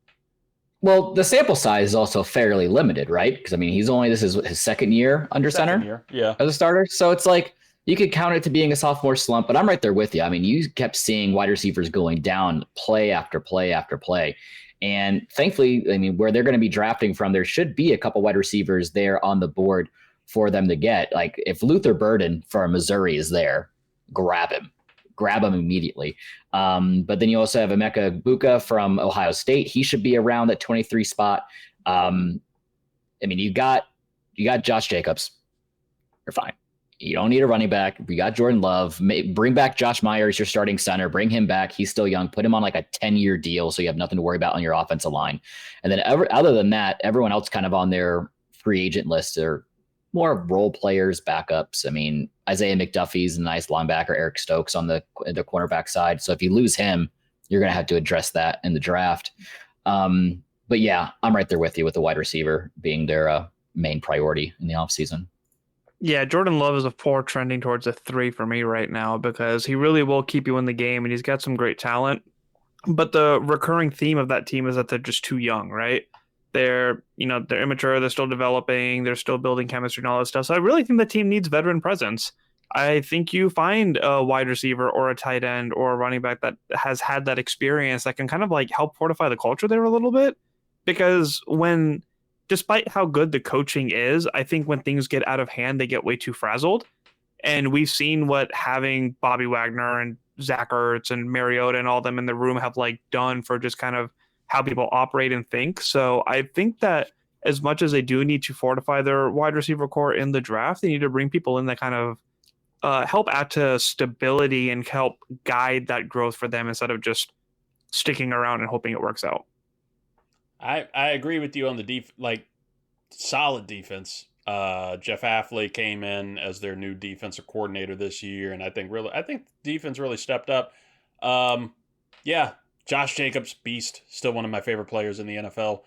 Speaker 3: Well, the sample size is also fairly limited, right? Because this is his second year under center,
Speaker 1: yeah,
Speaker 3: as a starter. So it's like you could count it to being a sophomore slump. But I'm right there with you. You kept seeing wide receivers going down play after play after play, and thankfully, where they're going to be drafting from, there should be a couple wide receivers there on the board for them to get. Like, if Luther Burden from Missouri is there, grab him immediately. But then you also have Emeka Buka from Ohio State. He should be around that 23 spot. You got Josh Jacobs. You're fine. You don't need a running back. We got Jordan Love. Bring back Josh Myers, your starting center. Bring him back. He's still young. Put him on a 10-year deal so you have nothing to worry about on your offensive line. And then other than that, everyone else kind of on their free agent list are more role players, backups. Isaiah McDuffie's a nice linebacker. Eric Stokes on the cornerback side. So if you lose him, you're going to have to address that in the draft. But yeah, I'm right there with you with the wide receiver being their main priority in the offseason.
Speaker 2: Yeah, Jordan Love is a 4 trending towards a 3 for me right now, because he really will keep you in the game and he's got some great talent. But the recurring theme of that team is that they're just too young, right? They're immature, they're still developing, they're still building chemistry and all that stuff. So I really think the team needs veteran presence. I think you find a wide receiver or a tight end or a running back that has had that experience that can kind of help fortify the culture there a little bit. Because despite how good the coaching is, I think when things get out of hand, they get way too frazzled. And we've seen what having Bobby Wagner and Zach Ertz and Mariota and all them in the room have done for just kind of how people operate and think. So I think that as much as they do need to fortify their wide receiver core in the draft, they need to bring people in that kind of help add to stability and help guide that growth for them instead of just sticking around and hoping it works out.
Speaker 1: I agree with you on the solid defense. Jeff Affley came in as their new defensive coordinator this year, and I think defense really stepped up. Yeah, Josh Jacobs, beast, still one of my favorite players in the NFL.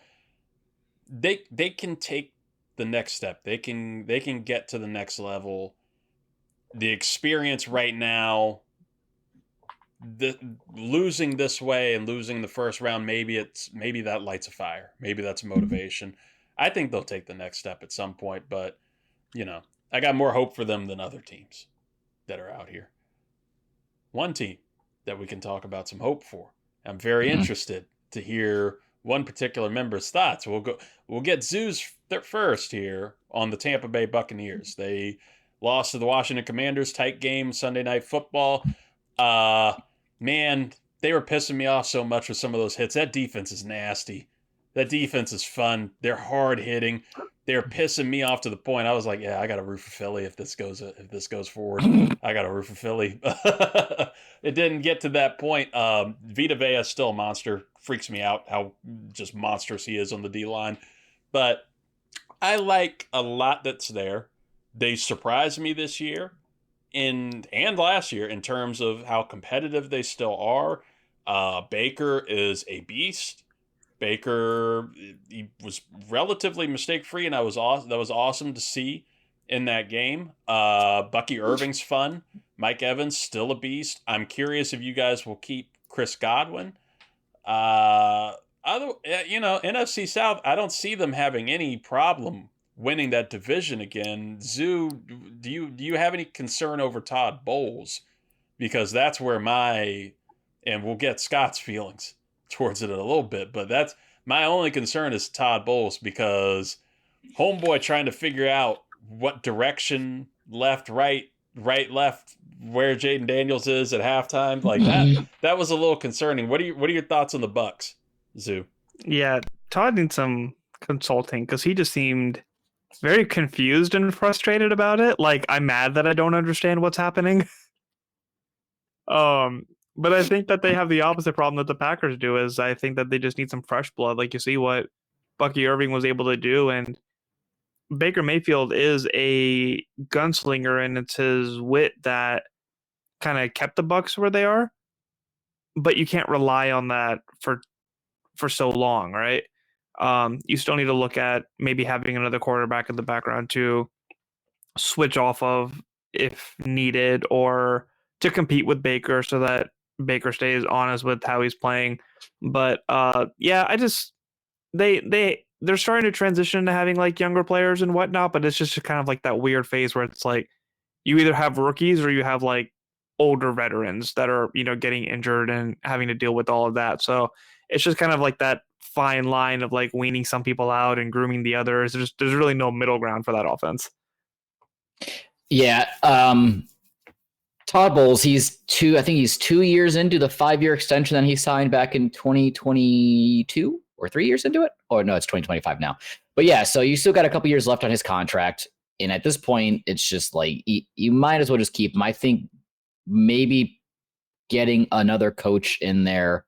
Speaker 1: They can take the next step. They can get to the next level. The experience right now, losing this way and losing the first round, maybe that lights a fire. Maybe that's motivation. I think they'll take the next step at some point, but I got more hope for them than other teams that are out here. One team that we can talk about some hope for. I'm very interested to hear one particular member's thoughts. We'll get Zoo's first here on the Tampa Bay Buccaneers. They lost to the Washington Commanders, tight game, Sunday Night Football. Man, they were pissing me off so much with some of those hits. That defense is nasty. That defense is fun. They're hard hitting. They're pissing me off to the point I was like, yeah, I got to root for Philly if this goes forward. I got to root for Philly. It didn't get to that point. Vita Vea is still a monster. Freaks me out how just monstrous he is on the D line. But I like a lot that's there. They surprised me this year and last year in terms of how competitive they still are. Baker is a beast. Baker, he was relatively mistake-free, and that was awesome to see in that game. Bucky Irving's fun. Mike Evans, still a beast. I'm curious if you guys will keep Chris Godwin. NFC South, I don't see them having any problem winning that division again. Zoo, do you have any concern over Todd Bowles? Because that's where and we'll get Scott's feelings towards it in a little bit, but that's my only concern is Todd Bowles, because homeboy trying to figure out what direction, left, right, left, where Jaden Daniels is at halftime, like that was a little concerning. What are your thoughts on the Bucs, Zoo?
Speaker 2: Yeah, Todd needs some consulting because he just seemed very confused and frustrated about it. Like, I'm mad that I don't understand what's happening. But I think that they have the opposite problem that the Packers do. Is I think that they just need some fresh blood. Like, you see what Bucky Irving was able to do, and Baker Mayfield is a gunslinger, and it's his wit that kind of kept the Bucs where they are. But you can't rely on that for so long, right? You still need to look at maybe having another quarterback in the background to switch off of if needed, or to compete with Baker so that Baker stays honest with how he's playing. But yeah, they're starting to transition to having like younger players and whatnot, but it's just kind of like that weird phase where it's like you either have rookies or you have like older veterans that are, getting injured and having to deal with all of that. So it's just kind of like that fine line of like weaning some people out and grooming the others. There's really no middle ground for that offense.
Speaker 3: Yeah. Todd Bowles, he's 2 years into the 5-year extension that he signed back in 2022, or 3 years into it. Or no, it's 2025 now. But yeah, so you still got a couple years left on his contract. And at this point, it's just like, you might as well just keep him. I think maybe getting another coach in there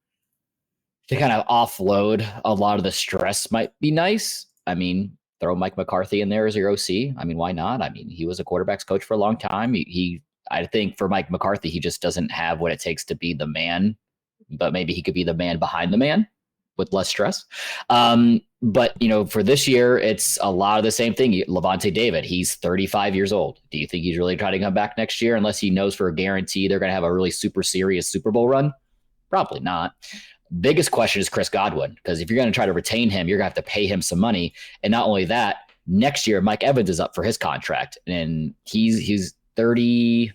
Speaker 3: to kind of offload a lot of the stress might be nice. I mean, throw Mike McCarthy in there as your OC. I mean, why not? I mean, he was a quarterback's coach for a long time. I think for Mike McCarthy, he just doesn't have what it takes to be the man, but maybe he could be the man behind the man with less stress. But, for this year, it's a lot of the same thing. Levante David, he's 35 years old. Do you think he's really trying to come back next year unless he knows for a guarantee they're going to have a really super serious Super Bowl run? Probably not. Biggest question is Chris Godwin, because if you're going to try to retain him, you're going to have to pay him some money. And not only that, next year, Mike Evans is up for his contract, and he's 33.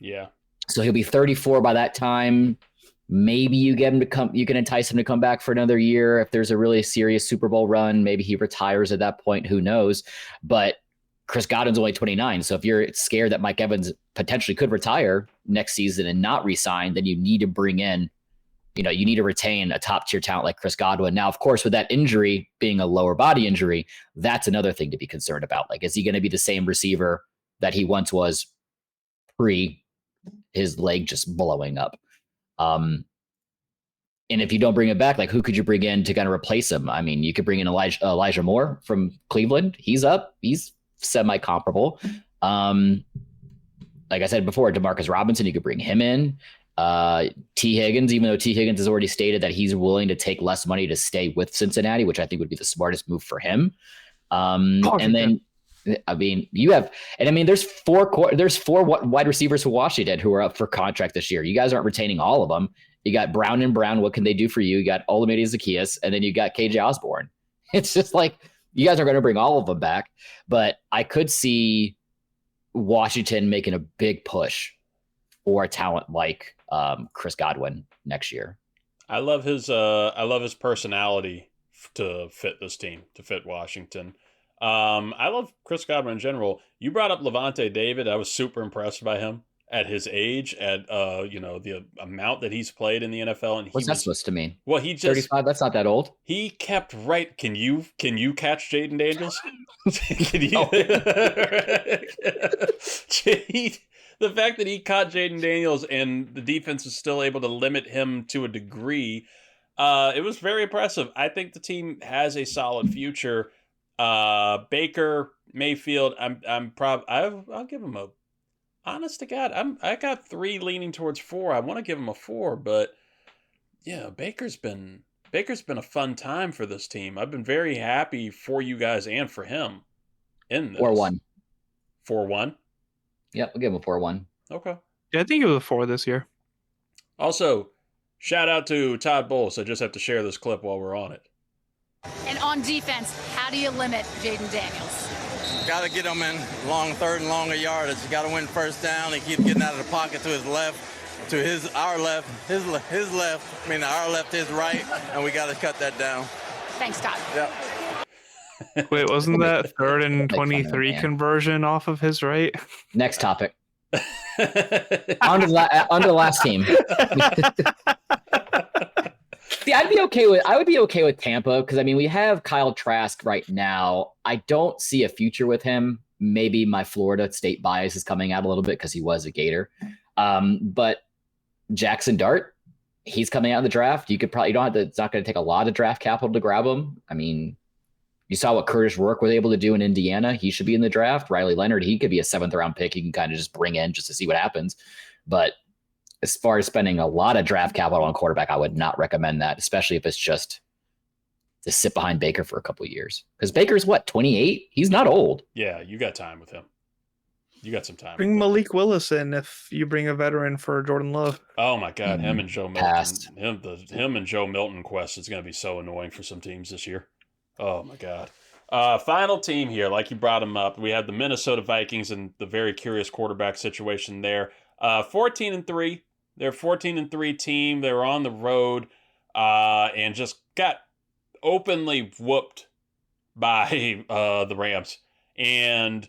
Speaker 1: Yeah.
Speaker 3: So he'll be 34 by that time. Maybe you get him to come. You can entice him to come back for another year if there's a really serious Super Bowl run. Maybe he retires at that point. Who knows? But Chris Godwin's only 29. So if you're scared that Mike Evans potentially could retire next season and not re-sign, then you need to bring in, you need to retain a top tier talent like Chris Godwin. Now, of course, with that injury being a lower body injury, that's another thing to be concerned about. Like, is he going to be the same receiver that he once was pre his leg just blowing up? And if you don't bring him back, like, who could you bring in to kind of replace him? I mean, you could bring in Elijah Moore from Cleveland. He's up. He's semi-comparable. Like I said before, Demarcus Robinson, you could bring him in. T. Higgins, even though T. Higgins has already stated that he's willing to take less money to stay with Cincinnati, which I think would be the smartest move for him. And then, I mean, there's four wide receivers for Washington who are up for contract this year. You guys aren't retaining all of them. You got Brown and Brown. What can they do for you? You got Olamide Zaccheaus, and then you got KJ Osborne. It's just like, you guys are going to bring all of them back, but I could see Washington making a big push for a talent like Chris Godwin next year.
Speaker 1: I love his personality to fit this team, to fit Washington. I love Chris Godwin in general. You brought up Levante David. I was super impressed by him at his age, at the amount that he's played in the NFL, and
Speaker 3: What's that supposed to mean?
Speaker 1: Well, he just
Speaker 3: 35. That's not that old.
Speaker 1: He kept right. Can you catch Jaden Daniels? Can you?
Speaker 3: Oh.
Speaker 1: The fact that he caught Jaden Daniels and the defense was still able to limit him to a degree, it was very impressive. I think the team has a solid future. Baker Mayfield, I'll give him a. Honest to God, I got 3 leaning towards 4. I want to give him a 4, but yeah, Baker's been a fun time for this team. I've been very happy for you guys and for him in this.
Speaker 3: 4-1.
Speaker 1: 4-1?
Speaker 3: Yep, we'll give him a 4-1.
Speaker 1: Okay.
Speaker 2: Yeah, I think it was a 4 this year.
Speaker 1: Also, shout out to Todd Bowles. I just have to share this clip while we're on it.
Speaker 8: And on defense, how do you limit Jaden Daniels?
Speaker 9: Got to get him in long, third and longer yardage. You got to win first down. He keeps getting out of the pocket to his left, to our left, his left. I mean, our left, his right, and we got to cut that down.
Speaker 8: Thanks, Todd.
Speaker 9: Yep.
Speaker 2: Wait, wasn't that 3rd and 23 conversion off of his right?
Speaker 3: Next topic. on to the last team. See, I would be okay with Tampa because I mean we have Kyle Trask right now. I don't see a future with him. Maybe my Florida State bias is coming out a little bit because he was a Gator. But Jackson Dart, he's coming out of the draft. It's not going to take a lot of draft capital to grab him. I mean, you saw what Curtis Rourke was able to do in Indiana. He should be in the draft. Riley Leonard, he could be a 7th round pick. You can kind of just bring in just to see what happens. But as far as spending a lot of draft capital on quarterback, I would not recommend that, especially if it's just to sit behind Baker for a couple of years. Because Baker's 28? He's not old.
Speaker 1: Yeah, you got time with him. You got some time.
Speaker 2: Bring Malik Willis in if you bring a veteran for Jordan Love.
Speaker 1: Oh my God, him and Joe Milton.
Speaker 3: Passed.
Speaker 1: Him and Joe Milton quest is going to be so annoying for some teams this year. Oh my God. Final team here, like you brought them up. We had the Minnesota Vikings and the very curious quarterback situation there. 14-3. They're a 14-3 team. They were on the road and just got openly whooped by the Rams. And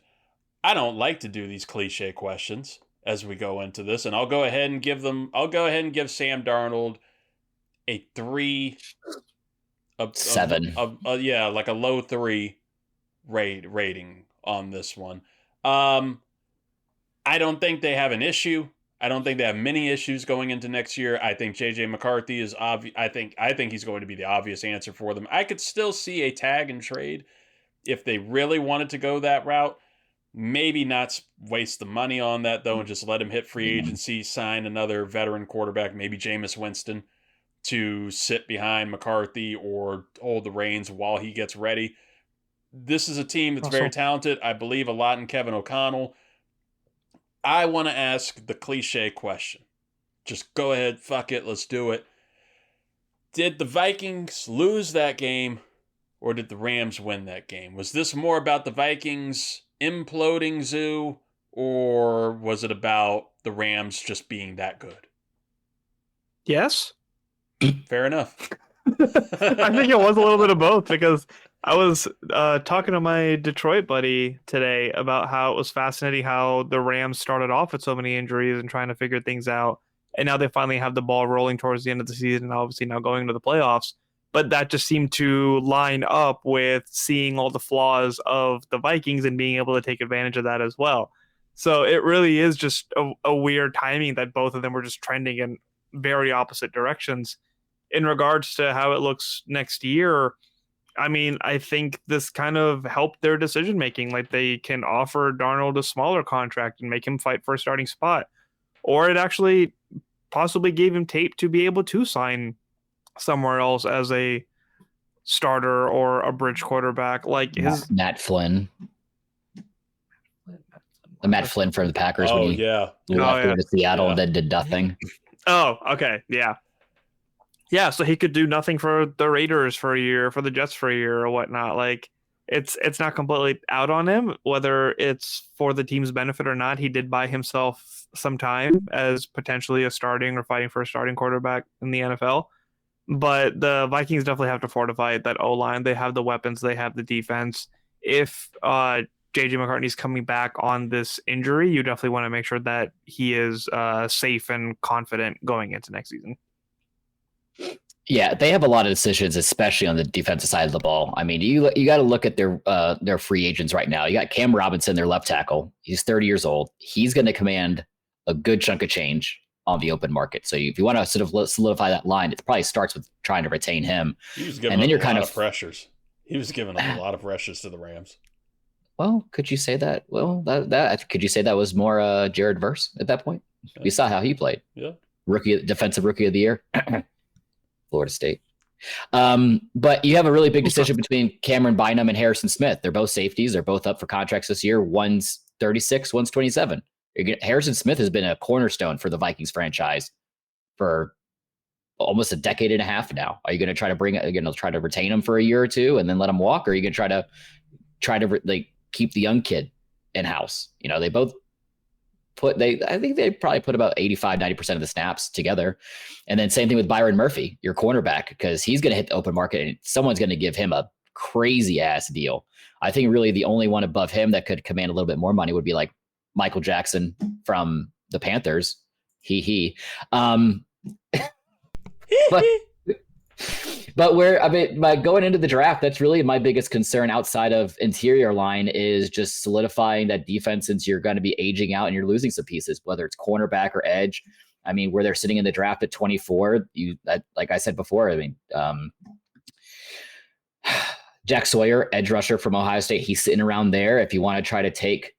Speaker 1: I don't like to do these cliche questions as we go into this, and I'll go ahead and give Sam Darnold a 3.
Speaker 3: 7.
Speaker 1: Like a low 3 rating on this one. I don't think they have an issue. I don't think they have many issues going into next year. I think J.J. McCarthy is obvious. I think he's going to be the obvious answer for them. I could still see a tag and trade if they really wanted to go that route. Maybe not waste the money on that, though, and just let him hit free agency, sign another veteran quarterback, maybe Jameis Winston, to sit behind McCarthy or hold the reins while he gets ready. This is a team that's very talented. I believe a lot in Kevin O'Connell. I want to ask the cliche question. Just go ahead, fuck it, let's do it. Did the Vikings lose that game, or did the Rams win that game? Was this more about the Vikings imploding Zoo, or was it about the Rams just being that good?
Speaker 2: Yes.
Speaker 1: Fair enough.
Speaker 2: I think it was a little bit of both because I was talking to my Detroit buddy today about how it was fascinating how the Rams started off with so many injuries and trying to figure things out. And now they finally have the ball rolling towards the end of the season, and obviously now going to the playoffs. But that just seemed to line up with seeing all the flaws of the Vikings and being able to take advantage of that as well. So it really is just a weird timing that both of them were just trending in very opposite directions. In regards to how it looks next year, I mean, I think this kind of helped their decision making. Like they can offer Darnold a smaller contract and make him fight for a starting spot, or it actually possibly gave him tape to be able to sign somewhere else as a starter or a bridge quarterback. Like his
Speaker 3: Matt Flynn, the Matt Flynn for the Packers when he left to Seattle and then did nothing.
Speaker 2: Oh, okay, yeah. Yeah, so he could do nothing for the Raiders for a year, for the Jets for a year or whatnot. Like, it's not completely out on him, whether it's for the team's benefit or not. He did buy himself some time as potentially a starting or fighting for a starting quarterback in the NFL. But the Vikings definitely have to fortify that O-line. They have the weapons. They have the defense. If JJ McCartney's coming back on this injury, you definitely want to make sure that he is safe and confident going into next season.
Speaker 3: Yeah, they have a lot of decisions, especially on the defensive side of the ball. I mean, you got to look at their free agents right now. You got Cam Robinson, their left tackle. He's 30 years old. He's going to command a good chunk of change on the open market. So if you want to sort of solidify that line, it probably starts with trying to retain him.
Speaker 1: He was giving a lot of pressures. He was giving a lot of pressures to the Rams.
Speaker 3: Well, could you say that? Well, that could you say that was more Jared Verse at that point? Yeah. We saw how he played.
Speaker 1: Yeah,
Speaker 3: defensive rookie of the year, Florida State. But you have a really big decision between Cameron Bynum and Harrison Smith. They're both safeties. They're both up for contracts this year. One's 36, one's 27. Harrison Smith has been a cornerstone for the Vikings franchise for almost a decade and a half now. Are you going to try to try to retain him for a year or two and then let him walk? Or are you going to try to like keep the young kid in house? You know, they both I think they probably put about 85-90% of the snaps together. And then same thing with Byron Murphy, your cornerback, because he's going to hit the open market and someone's going to give him a crazy ass deal. I think really the only one above him that could command a little bit more money would be like Michael Jackson from the Panthers. But by going into the draft, that's really my biggest concern outside of interior line is just solidifying that defense, since you're going to be aging out and you're losing some pieces, whether it's cornerback or edge. I mean, where they're sitting in the draft at 24, like I said before, I mean, Jack Sawyer, edge rusher from Ohio State, he's sitting around there. If you want to try to take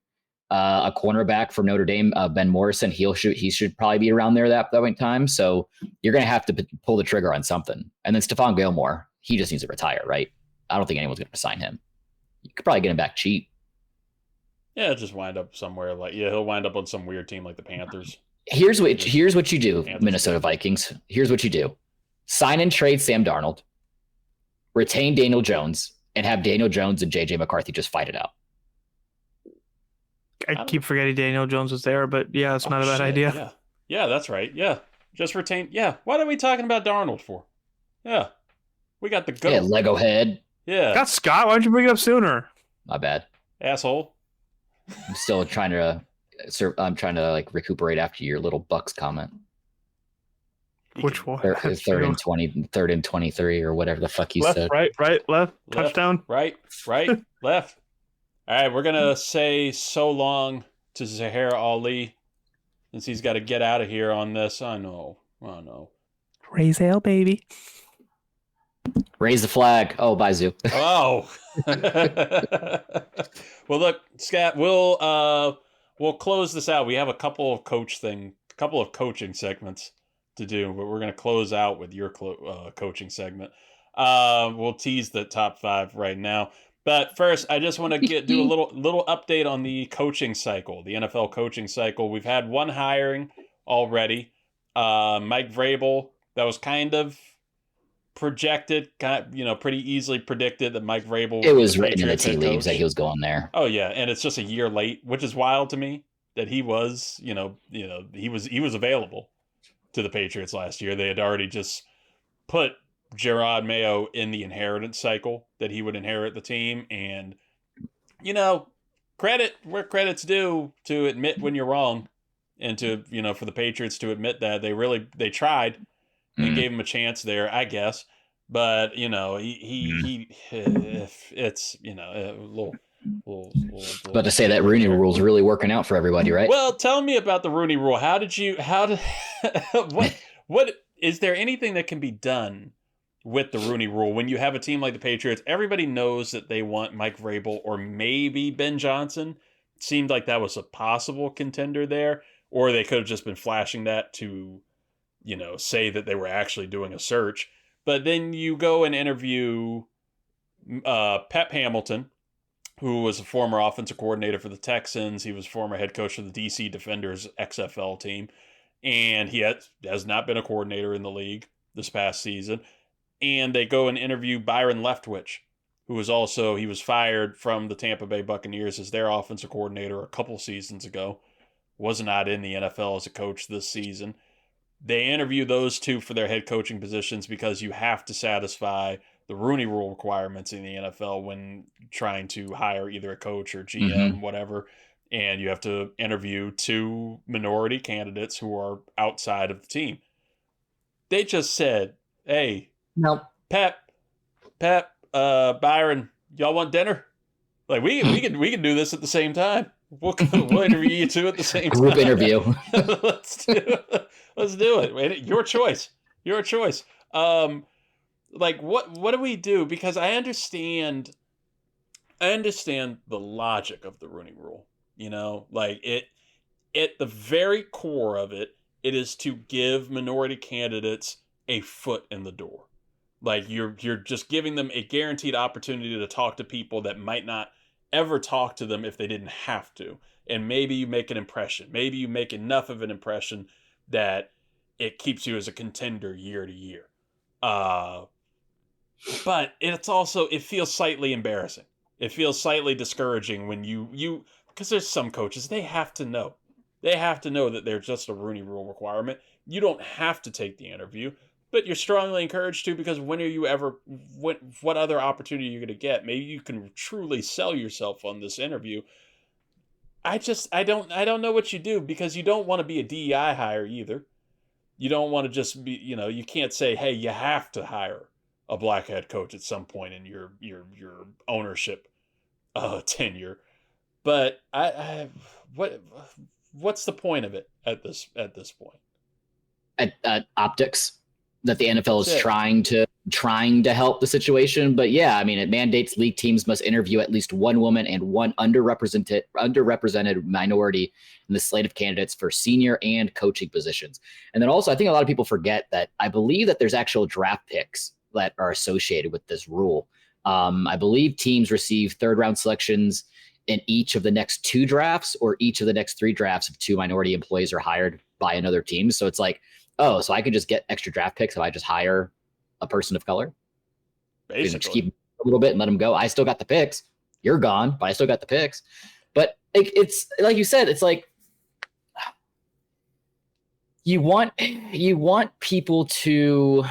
Speaker 3: a cornerback from Notre Dame, Ben Morrison, he should probably be around there that point in time. So you're going to have to pull the trigger on something. And then Stephon Gilmore, he just needs to retire, right? I don't think anyone's going to sign him. You could probably get him back cheap.
Speaker 1: Yeah, just wind up somewhere he'll wind up on some weird team like the Panthers.
Speaker 3: Here's what you do, Minnesota Vikings. Here's what you do: sign and trade Sam Darnold, retain Daniel Jones, and have Daniel Jones and JJ McCarthy just fight it out.
Speaker 2: I keep forgetting Daniel Jones was there, but yeah, it's not a bad idea.
Speaker 1: Yeah, that's right. Yeah, just retain. Yeah, what are we talking about Darnold for? Yeah, we got the GOAT.
Speaker 3: Yeah, Lego head.
Speaker 1: Yeah,
Speaker 2: got Scott. Why don't you bring it up sooner?
Speaker 3: My bad,
Speaker 1: asshole.
Speaker 3: I'm still trying to. I'm trying to like recuperate after your little Bucks comment.
Speaker 2: Which one?
Speaker 3: Third and 20, third and 23, or whatever the fuck you said.
Speaker 2: Right, left, touchdown.
Speaker 1: Right, left. All right, we're going to say so long to Zuhair Ali since he's got to get out of here on this. I know.
Speaker 2: Raise hell, baby.
Speaker 3: Raise the flag. Oh, bye, Zoo.
Speaker 1: Oh. Well, look, Scott, we'll close this out. We have a couple of coaching segments to do, but we're going to close out with your coaching segment. We'll tease the top 5 right now. But first, I just want to do a little update on the coaching cycle, the NFL coaching cycle. We've had one hiring already. Mike Vrabel, that was kind of projected, pretty easily predicted that Mike Vrabel.
Speaker 3: It was written in the tea leaves that he was going there.
Speaker 1: Oh yeah, and it's just a year late, which is wild to me that he was, he was available to the Patriots last year. They had already just put Gerard Mayo in the inheritance cycle that he would inherit the team, and credit where credit's due to admit when you're wrong, and to for the Patriots to admit that they tried and gave him a chance there, I guess. But it's a little.
Speaker 3: About to say that Rooney Rule is really working out for everybody, right?
Speaker 1: Well, tell me about the Rooney Rule. What is there anything that can be done with the Rooney Rule when you have a team like the Patriots? Everybody knows that they want Mike Vrabel or maybe Ben Johnson. It seemed like that was a possible contender there, or they could have just been flashing that to, say that they were actually doing a search. But then you go and interview Pep Hamilton, who was a former offensive coordinator for the Texans. He was former head coach of the DC Defenders XFL team, and he has not been a coordinator in the league this past season. And they go and interview Byron Leftwich, who was fired from the Tampa Bay Buccaneers as their offensive coordinator a couple seasons ago. Was not in the NFL as a coach this season. They interview those two for their head coaching positions because you have to satisfy the Rooney Rule requirements in the NFL when trying to hire either a coach or GM, whatever. And you have to interview 2 minority candidates who are outside of the team. They just said, hey,
Speaker 3: Nope.
Speaker 1: Pep, Byron, y'all want dinner? Like we can do this at the same time. We'll interview you 2 at the same time.
Speaker 3: Group interview.
Speaker 1: Let's do it. Your choice. Like what do we do? Because I understand the logic of the Rooney Rule. Like at the very core of it, it is to give minority candidates a foot in the door. Like you're just giving them a guaranteed opportunity to talk to people that might not ever talk to them if they didn't have to. And maybe you make an impression. Maybe you make enough of an impression that it keeps you as a contender year to year. But it feels slightly embarrassing. It feels slightly discouraging when you because there's some coaches, they have to know. They have to know that they're just a Rooney Rule requirement. You don't have to take the interview, but you're strongly encouraged to, because when are you ever, what other opportunity are you going to get? Maybe you can truly sell yourself on this interview. I don't know what you do, because you don't want to be a DEI hire either. You don't want to just be, you can't say, hey, you have to hire a black head coach at some point in your ownership tenure. But what's the point of it at this point?
Speaker 3: Optics, that the NFL is trying to help the situation. But yeah, I mean, it mandates league teams must interview at least 1 woman and 1 underrepresented minority in the slate of candidates for senior and coaching positions. And then also, I think a lot of people forget that I believe that there's actual draft picks that are associated with this rule. I believe teams receive 3rd round selections in each of the next 2 drafts, or each of the next 3 drafts if 2 minority employees are hired by another team. So it's like, oh, so I could just get extra draft picks if I just hire a person of color?
Speaker 1: Basically.
Speaker 3: Just keep a little bit and let them go. I still got the picks. You're gone, but I still got the picks. But it's like you said, it's like you want people to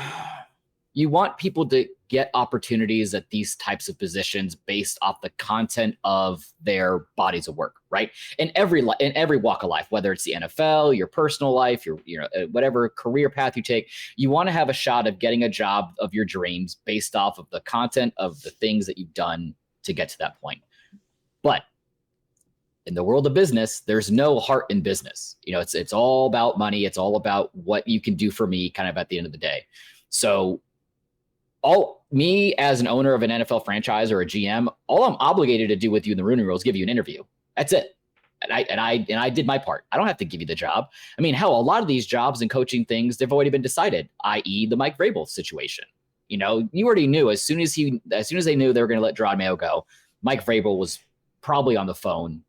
Speaker 3: get opportunities at these types of positions based off the content of their bodies of work, right? In every walk of life, whether it's the NFL, your personal life, your whatever career path you take, you want to have a shot of getting a job of your dreams based off of the content of the things that you've done to get to that point. But in the world of business, there's no heart in business. It's all about money. It's all about what you can do for me, kind of at the end of the day. So me as an owner of an NFL franchise or a GM, all I'm obligated to do with you in the Rooney Rule is give you an interview. That's it. And I did my part. I don't have to give you the job. I mean, hell, a lot of these jobs and coaching things, they've already been decided, i.e. the Mike Vrabel situation. You already knew as soon as they knew they were going to let Gerard Mayo go, Mike Vrabel was probably on the phone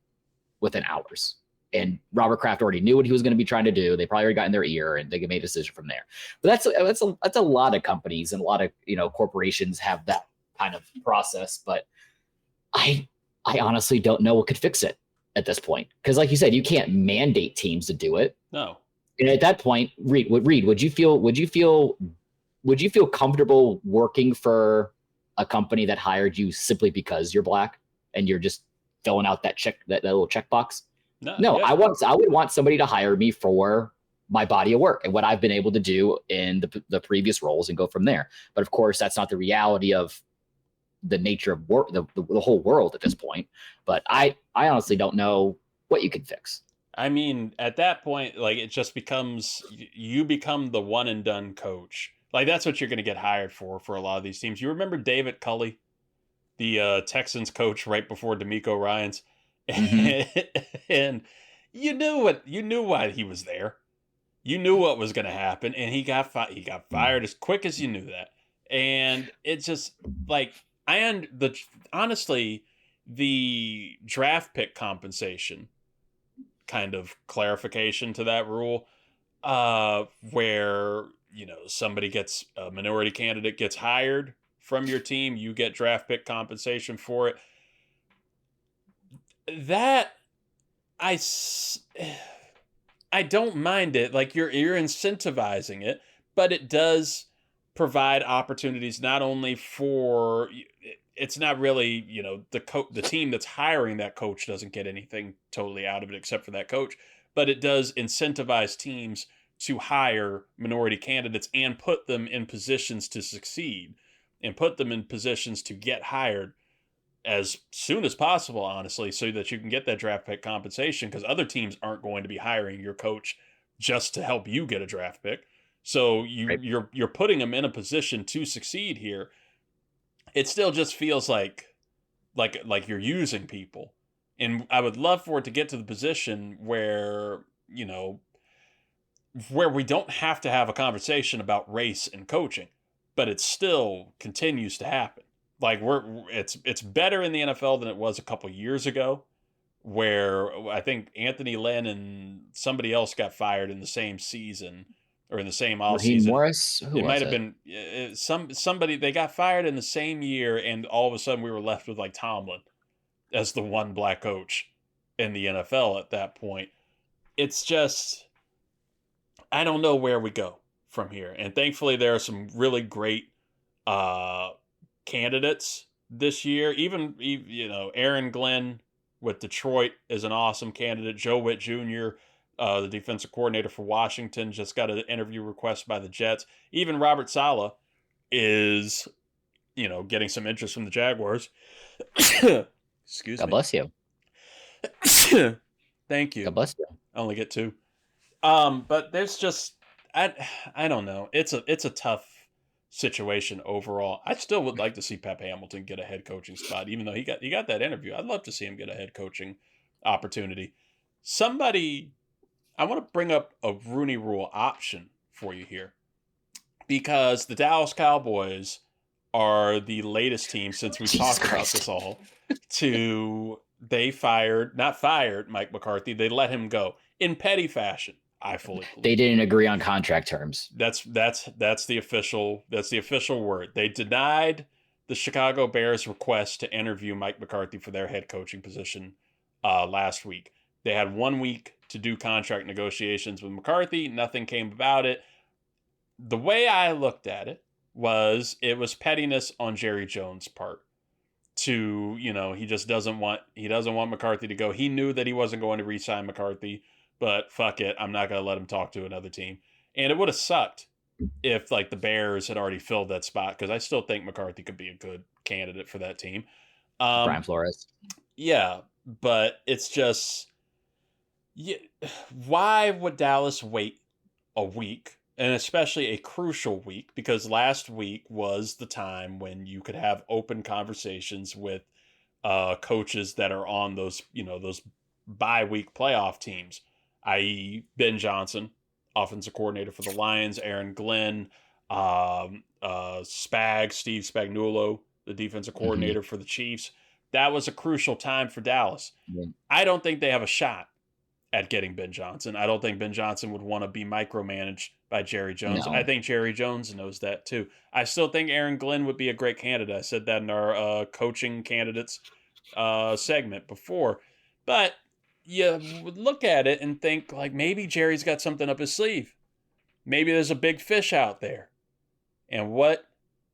Speaker 3: within hours. And Robert Kraft already knew what he was going to be trying to do. They probably already got in their ear, and they made a decision from there. But that's a lot of companies and a lot of corporations have that kind of process. But I honestly don't know what could fix it at this point, because like you said, you can't mandate teams to do it.
Speaker 1: No.
Speaker 3: And at that point, Reed, would you feel comfortable working for a company that hired you simply because you're black and you're just filling out that little checkbox? No, yeah. I would want somebody to hire me for my body of work and what I've been able to do in the previous roles and go from there. But of course, that's not the reality of the nature of work, the whole world at this point. But I honestly don't know what you can fix.
Speaker 1: I mean, at that point, like, it just becomes, you become the one and done coach. Like, that's what you're going to get hired for a lot of these teams. You remember David Culley, the Texans coach right before DeMeco Ryans? And you knew why he was there. You knew what was going to happen, and he got fired as quick as you knew that. And it's just like, honestly, the draft pick compensation kind of clarification to that rule, where a minority candidate gets hired from your team, you get draft pick compensation for it. That I don't mind it. Like, you're incentivizing it, but it does provide opportunities not only for, it's not really, the team that's hiring that coach doesn't get anything totally out of it except for that coach, but it does incentivize teams to hire minority candidates and put them in positions to succeed and put them in positions to get hired as soon as possible, honestly, so that you can get that draft pick compensation, because other teams aren't going to be hiring your coach just to help you get a draft pick. So you're putting them in a position to succeed here. It still just feels like you're using people. And I would love for it to get to the position where, where we don't have to have a conversation about race and coaching, but it still continues to happen. Like it's better in the NFL than it was a couple years ago, where I think Anthony Lynn and somebody else got fired in the same season or in the same offseason.
Speaker 3: Morris? Who
Speaker 1: it
Speaker 3: was
Speaker 1: might have been somebody. They got fired in the same year, and all of a sudden we were left with like Tomlin as the one black coach in the NFL at that point. It's just, I don't know where we go from here. And thankfully there are some really great candidates this year. Even, Aaron Glenn with Detroit is an awesome candidate. Joe Witt Jr., the defensive coordinator for Washington, just got an interview request by the Jets. Even Robert Saleh is, getting some interest from the Jaguars. Excuse me.
Speaker 3: God bless you.
Speaker 1: Thank you.
Speaker 3: God bless you.
Speaker 1: I only get 2. But there's just, I don't know. It's a tough situation overall. I still would like to see Pep Hamilton get a head coaching spot, even though he got that interview. I'd love to see him get a head coaching opportunity. I want to bring up a Rooney Rule option for you here, because the Dallas Cowboys are the latest team since we talked about this all. They not fired Mike McCarthy. They let him go in petty fashion. I fully believe.
Speaker 3: They didn't agree on contract terms.
Speaker 1: That's the official word. They denied the Chicago Bears' request to interview Mike McCarthy for their head coaching position last week. They had 1 week to do contract negotiations with McCarthy. Nothing came about it. The way I looked at it was pettiness on Jerry Jones' part. He just doesn't want McCarthy to go. He knew that he wasn't going to re-sign McCarthy, but fuck it, I'm not going to let him talk to another team. And it would have sucked if the Bears had already filled that spot, because I still think McCarthy could be a good candidate for that team.
Speaker 3: Brian Flores.
Speaker 1: Yeah, but it's just, why would Dallas wait a week, and especially a crucial week, because last week was the time when you could have open conversations with coaches that are on those bye-week playoff teams, i.e. Ben Johnson, offensive coordinator for the Lions, Aaron Glenn, Steve Spagnuolo, the defensive coordinator for the Chiefs. That was a crucial time for Dallas. Yeah. I don't think they have a shot at getting Ben Johnson. I don't think Ben Johnson would want to be micromanaged by Jerry Jones. No. I think Jerry Jones knows that too. I still think Aaron Glenn would be a great candidate. I said that in our coaching candidates segment before. But you would look at it and think, maybe Jerry's got something up his sleeve. Maybe there's a big fish out there. And what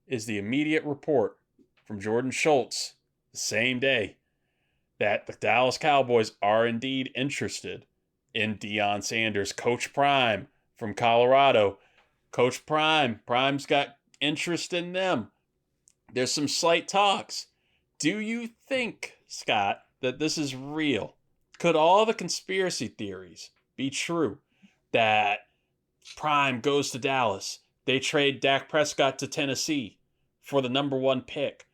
Speaker 1: is the immediate report from Jordan Schultz the same day? That the Dallas Cowboys are indeed interested in Deion Sanders. Coach Prime from Colorado. Coach Prime's got interest in them. There's some slight talks. Do you think, Scott, that this is real? Could all the conspiracy theories be true? That Prime goes to Dallas. They trade Dak Prescott to Tennessee for the number 1 pick.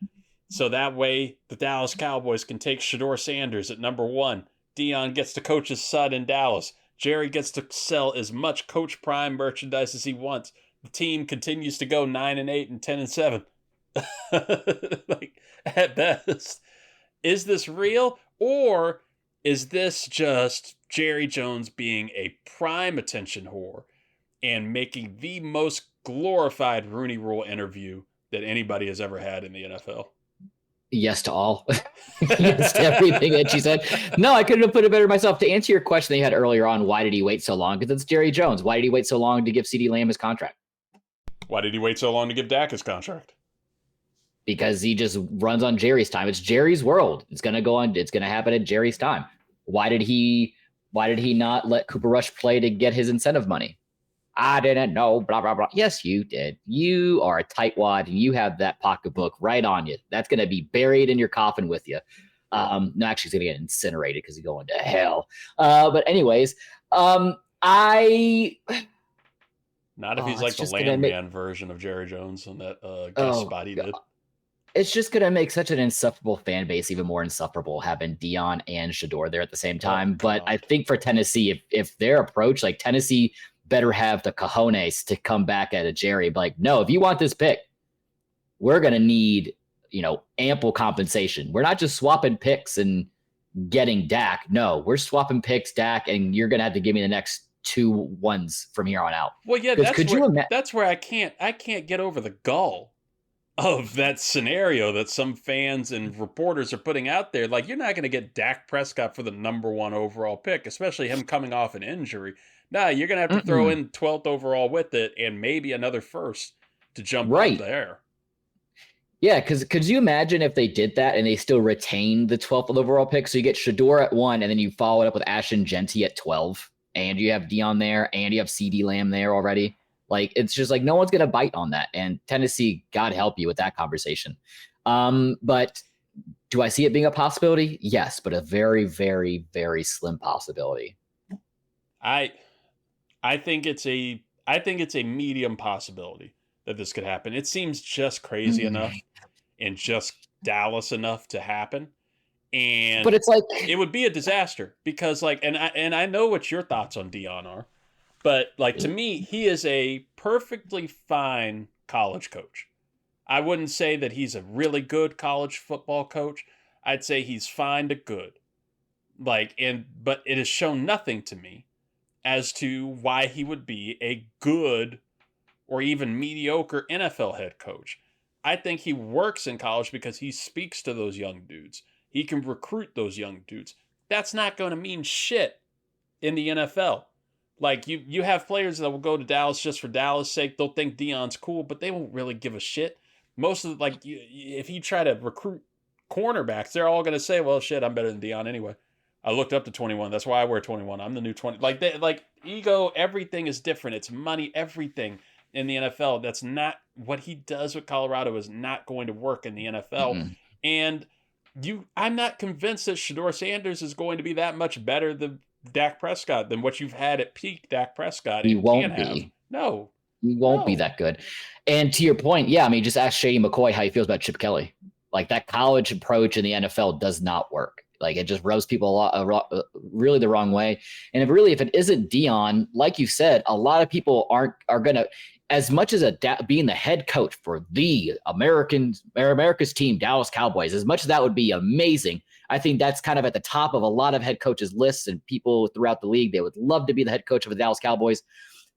Speaker 1: So that way, the Dallas Cowboys can take Shedeur Sanders at number 1. Deion gets to coach his son in Dallas. Jerry gets to sell as much Coach Prime merchandise as he wants. The team continues to go 9-8 and 10-7. At best. Is this real? Or is this just Jerry Jones being a prime attention whore and making the most glorified Rooney Rule interview that anybody has ever had in the NFL?
Speaker 3: Yes to all. Yes to everything that you said. No, I couldn't have put it better myself. To answer your question that you had earlier on, why did he wait so long? Because it's Jerry Jones. Why did he wait so long to give CeeDee Lamb his contract?
Speaker 1: Why did he wait so long to give Dak his contract?
Speaker 3: Because he just runs on Jerry's time. It's Jerry's world. It's gonna go on. It's gonna happen at Jerry's time. Why did he not let Cooper Rush play to get his incentive money? I didn't know. Blah blah blah. Yes, you did. You are a tightwad, and you have that pocketbook right on you. That's gonna be buried in your coffin with you. No, actually, he's gonna get incinerated because he's going to hell. But anyways, I.
Speaker 1: Not if he's like the Landman version of Jerry Jones on that guest spot he did.
Speaker 3: It's just going to make such an insufferable fan base even more insufferable having Dion and Shador there at the same time. But I think for Tennessee, if their approach, like Tennessee better have the cojones to come back at a Jerry. But like, no, if you want this pick, we're going to need, ample compensation. We're not just swapping picks and getting Dak. No, we're swapping picks, Dak, and you're going to have to give me the next 2 ones from here on out.
Speaker 1: Well, yeah, that's where I can't get over the gall of that scenario that some fans and reporters are putting out there. Like, you're not going to get Dak Prescott for the number 1 overall pick, especially him coming off an injury. Nah, you're going to have to throw in 12th overall with it and maybe another first to jump up there.
Speaker 3: Yeah, because could you imagine if they did that and they still retained the 12th overall pick? So you get Shador at 1, and then you follow it up with Ashton Genty at 12, and you have Dion there, and you have CD Lamb there already. Like, it's just like no one's going to bite on that. And Tennessee, God help you with that conversation. But do I see it being a possibility? Yes, but a very, very, very slim possibility.
Speaker 1: I think it's a medium possibility that this could happen. It seems just crazy enough and just Dallas enough to happen. But it's like it would be a disaster because and I know what your thoughts on Dion are. But, to me, he is a perfectly fine college coach. I wouldn't say that he's a really good college football coach. I'd say he's fine to good. But it has shown nothing to me as to why he would be a good or even mediocre NFL head coach. I think he works in college because he speaks to those young dudes. He can recruit those young dudes. That's not going to mean shit in the NFL. Like, you have players that will go to Dallas just for Dallas' sake. They'll think Dion's cool, but they won't really give a shit. Most of if you try to recruit cornerbacks, they're all going to say, well, shit, I'm better than Dion anyway. I looked up to 21. That's why I wear 21. I'm the new 20. Ego, everything is different. It's money, everything in the NFL. That's not what he does with Colorado is not going to work in the NFL. And I'm not convinced that Shador Sanders is going to be that much better than Dak Prescott than what you've had at peak Dak Prescott.
Speaker 3: He won't be.
Speaker 1: No.
Speaker 3: He won't be that good. And to your point, yeah, I mean, just ask Shady McCoy how he feels about Chip Kelly. Like, that college approach in the NFL does not work. Like, it just rubs people really the wrong way. And if it isn't Dion, like you said, a lot of people are going to, as much as being the head coach for the America's team, Dallas Cowboys, as much as that would be amazing, I think that's kind of at the top of a lot of head coaches' lists and people throughout the league. They would love to be the head coach of the Dallas Cowboys.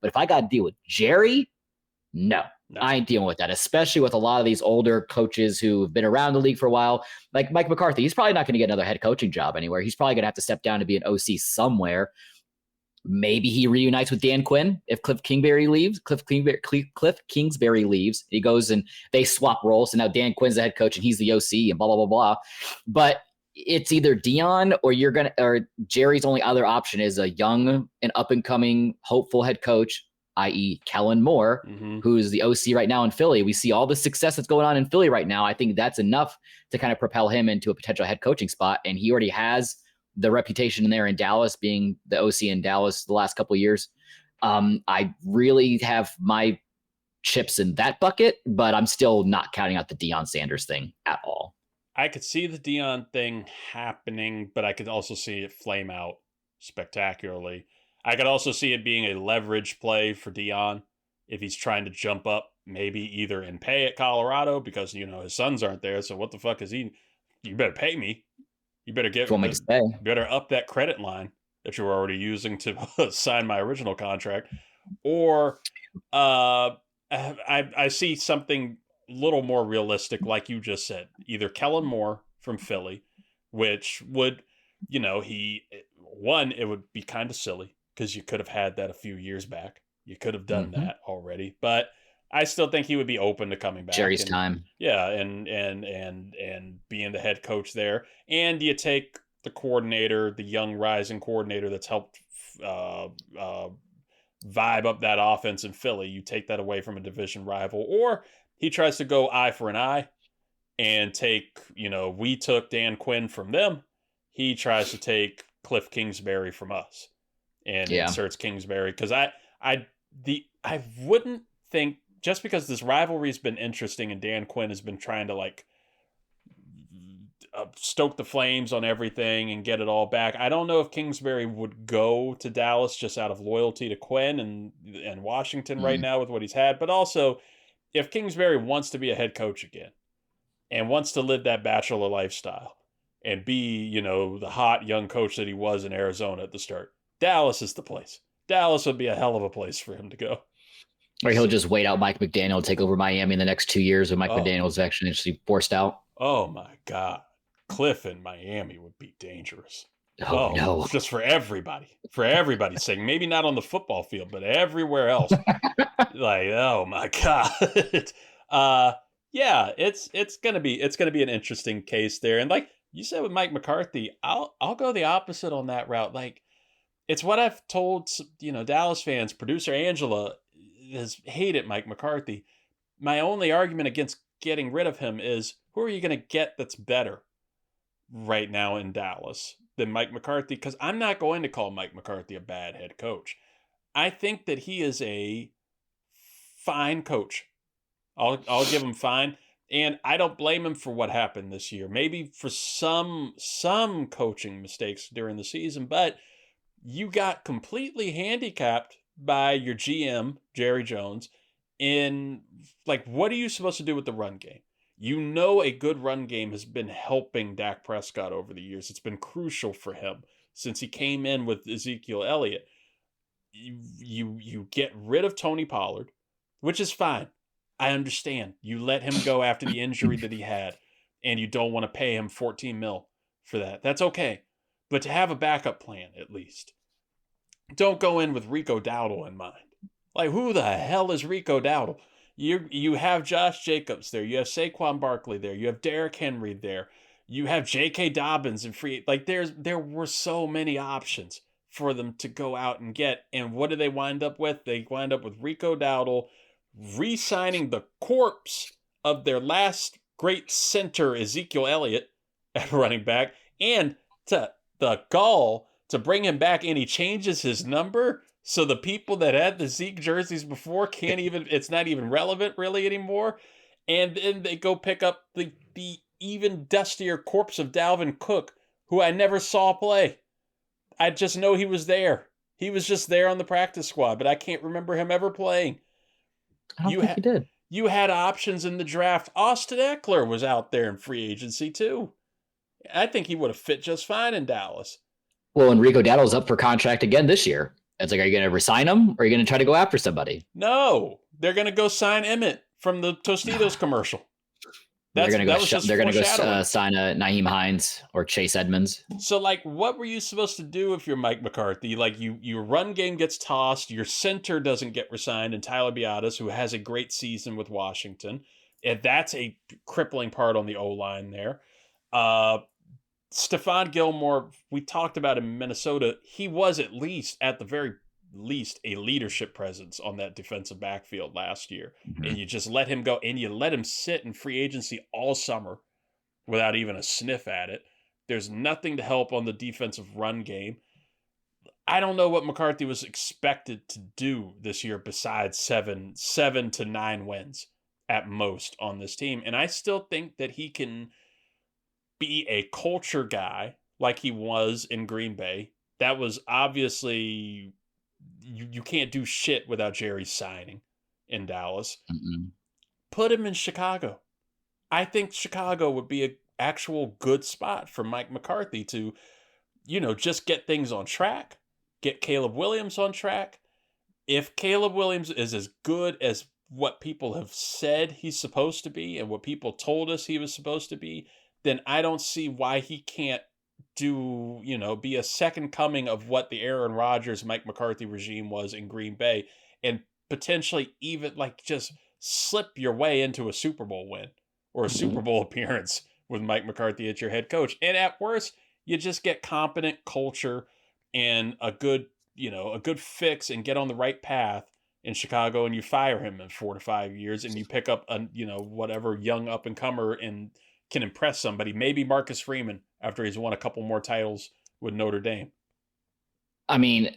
Speaker 3: But if I got to deal with Jerry, no, I ain't dealing with that, especially with a lot of these older coaches who've been around the league for a while. Like Mike McCarthy, he's probably not going to get another head coaching job anywhere. He's probably going to have to step down to be an OC somewhere. Maybe he reunites with Dan Quinn if Cliff Kingsbury leaves. He goes and they swap roles. And now Dan Quinn's the head coach and he's the OC and blah, blah, blah, blah. But it's either Dion or Jerry's only other option is a young and up and coming hopeful head coach, i.e. Kellen Moore, who's the OC right now in Philly. We see all the success that's going on in Philly right now. I think that's enough to kind of propel him into a potential head coaching spot. And he already has the reputation in there in Dallas, being the OC in Dallas the last couple of years. I really have my chips in that bucket, but I'm still not counting out the Deion Sanders thing at all.
Speaker 1: I could see the Dion thing happening, but I could also see it flame out spectacularly. I could also see it being a leverage play for Dion if he's trying to jump up, maybe either in pay at Colorado because, his sons aren't there. So what the fuck is he? You better pay me. You better better up that credit line that you were already using to sign my original contract. Or I see something a little more realistic, like you just said, either Kellen Moore from Philly, which would, it would be kind of silly because you could have had that a few years back. You could have done that already. But I still think he would be open to coming back.
Speaker 3: Jerry's time.
Speaker 1: Yeah, and being the head coach there. And you take the coordinator, the young rising coordinator that's helped vibe up that offense in Philly. You take that away from a division rival, or he tries to go eye for an eye and take, we took Dan Quinn from them. He tries to take Cliff Kingsbury from us and inserts Kingsbury. Because I wouldn't think, just because this rivalry's been interesting and Dan Quinn has been trying to stoke the flames on everything and get it all back. I don't know if Kingsbury would go to Dallas just out of loyalty to Quinn and Washington right now with what he's had. But also, if Kingsbury wants to be a head coach again and wants to live that bachelor lifestyle and be, the hot young coach that he was in Arizona at the start, Dallas is the place. Dallas would be a hell of a place for him to go.
Speaker 3: Or he'll just wait out Mike McDaniel, take over Miami in the next 2 years when Mike McDaniel's actually forced out.
Speaker 1: Oh my God. Cliff in Miami would be dangerous.
Speaker 3: Oh no.
Speaker 1: Just for everybody's sake. Maybe not on the football field, but everywhere else. Oh my God. Yeah, it's gonna be an interesting case there. And like you said with Mike McCarthy, I'll go the opposite on that route. Like, it's what I've told Dallas fans. Producer Angela has hated Mike McCarthy. My only argument against getting rid of him is, who are you going to get that's better right now in Dallas than Mike McCarthy? Because I'm not going to call Mike McCarthy a bad head coach. I think that he is a fine coach. I'll give him fine. And I don't blame him for what happened this year. Maybe for some coaching mistakes during the season, but you got completely handicapped by your GM, Jerry Jones, in what are you supposed to do with the run game? A good run game has been helping Dak Prescott over the years. It's been crucial for him since he came in with Ezekiel Elliott. You get rid of Tony Pollard, which is fine. I understand. You let him go after the injury that he had, and you don't want to pay him $14 million for that. That's okay. But to have a backup plan, at least. Don't go in with Rico Dowdle in mind. Who the hell is Rico Dowdle? You have Josh Jacobs there. You have Saquon Barkley there. You have Derrick Henry there. You have J.K. Dobbins and free. There were so many options for them to go out and get. And what do they wind up with? They wind up with Rico Dowdle re-signing the corpse of their last great center, Ezekiel Elliott, at running back, and to the gall to bring him back, and he changes his number so the people that had the Zeke jerseys before it's not even relevant really anymore. And then they go pick up the even dustier corpse of Dalvin Cook, who I never saw play. I just know he was there. He was just there on the practice squad, but I can't remember him ever playing.
Speaker 3: I don't think he did.
Speaker 1: You had options in the draft. Austin Eckler was out there in free agency too. I think he would have fit just fine in Dallas.
Speaker 3: Well, and Rico Dowdle's up for contract again this year. It's are you going to resign him, or are you going to try to go after somebody?
Speaker 1: No, they're going to go sign Emmett from the Tostitos commercial.
Speaker 3: They're going to go sign Nyheim Hines or Chase Edmonds.
Speaker 1: So, what were you supposed to do if you're Mike McCarthy? Your run game gets tossed, your center doesn't get resigned, and Tyler Biadasz, who has a great season with Washington, and that's a crippling part on the O-line there. Stephon Gilmore, we talked about in Minnesota, he was at the very least, a leadership presence on that defensive backfield last year. Mm-hmm. And you just let him go, and you let him sit in free agency all summer without even a sniff at it. There's nothing to help on the defensive run game. I don't know what McCarthy was expected to do this year besides 7 to 9 wins at most on this team. And I still think that he can be a culture guy like he was in Green Bay. That was obviously, you can't do shit without Jerry signing in Dallas. Mm-mm. Put him in Chicago. I think Chicago would be an actual good spot for Mike McCarthy to, just get things on track, get Caleb Williams on track. If Caleb Williams is as good as what people have said he's supposed to be and what people told us he was supposed to be, then I don't see why he can't be a second coming of what the Aaron Rodgers, Mike McCarthy regime was in Green Bay, and potentially even just slip your way into a Super Bowl win or a Super Bowl appearance with Mike McCarthy as your head coach. And at worst, you just get competent culture and a good fix and get on the right path in Chicago, and you fire him in 4 to 5 years, and you pick up whatever young up and comer and can impress somebody. Maybe Marcus Freeman after he's won a couple more titles with Notre Dame.
Speaker 3: I mean,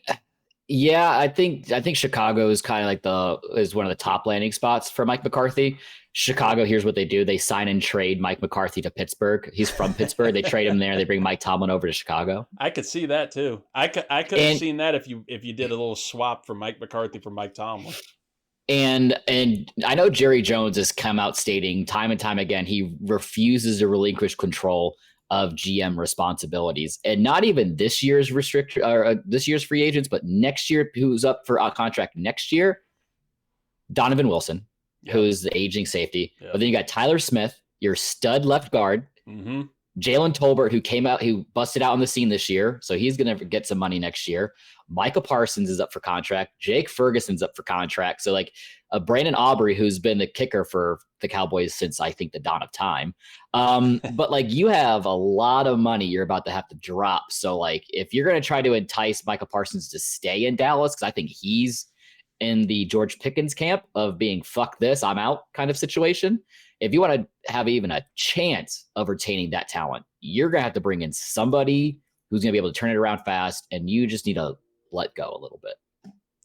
Speaker 3: yeah, I think Chicago is kind of is one of the top landing spots for Mike McCarthy. Chicago, here's what they do. They sign and trade Mike McCarthy to Pittsburgh. He's from Pittsburgh. They trade him there. They bring Mike Tomlin over to Chicago.
Speaker 1: I could see that too. I could have seen that if you did a little swap for Mike McCarthy for Mike Tomlin.
Speaker 3: And I know Jerry Jones has come out stating time and time again he refuses to relinquish control of GM responsibilities, and not even this year's this year's free agents, but next year, who's up for a contract next year, Donovan Wilson, who's the aging safety. But then you got Tyler Smith, your stud left guard, Jalen Tolbert, who busted out on the scene this year, so he's going to get some money next year. Micah Parsons is up for contract. Jake Ferguson's up for contract. So Brandon Aubrey, who's been the kicker for the Cowboys since I think the dawn of time. But you have a lot of money you're about to have to drop. So if you're going to try to entice Micah Parsons to stay in Dallas, because I think he's in the George Pickens camp of being fuck this, I'm out kind of situation. If you want to have even a chance of retaining that talent, you're going to have to bring in somebody who's going to be able to turn it around fast, and you just need to let go a little bit.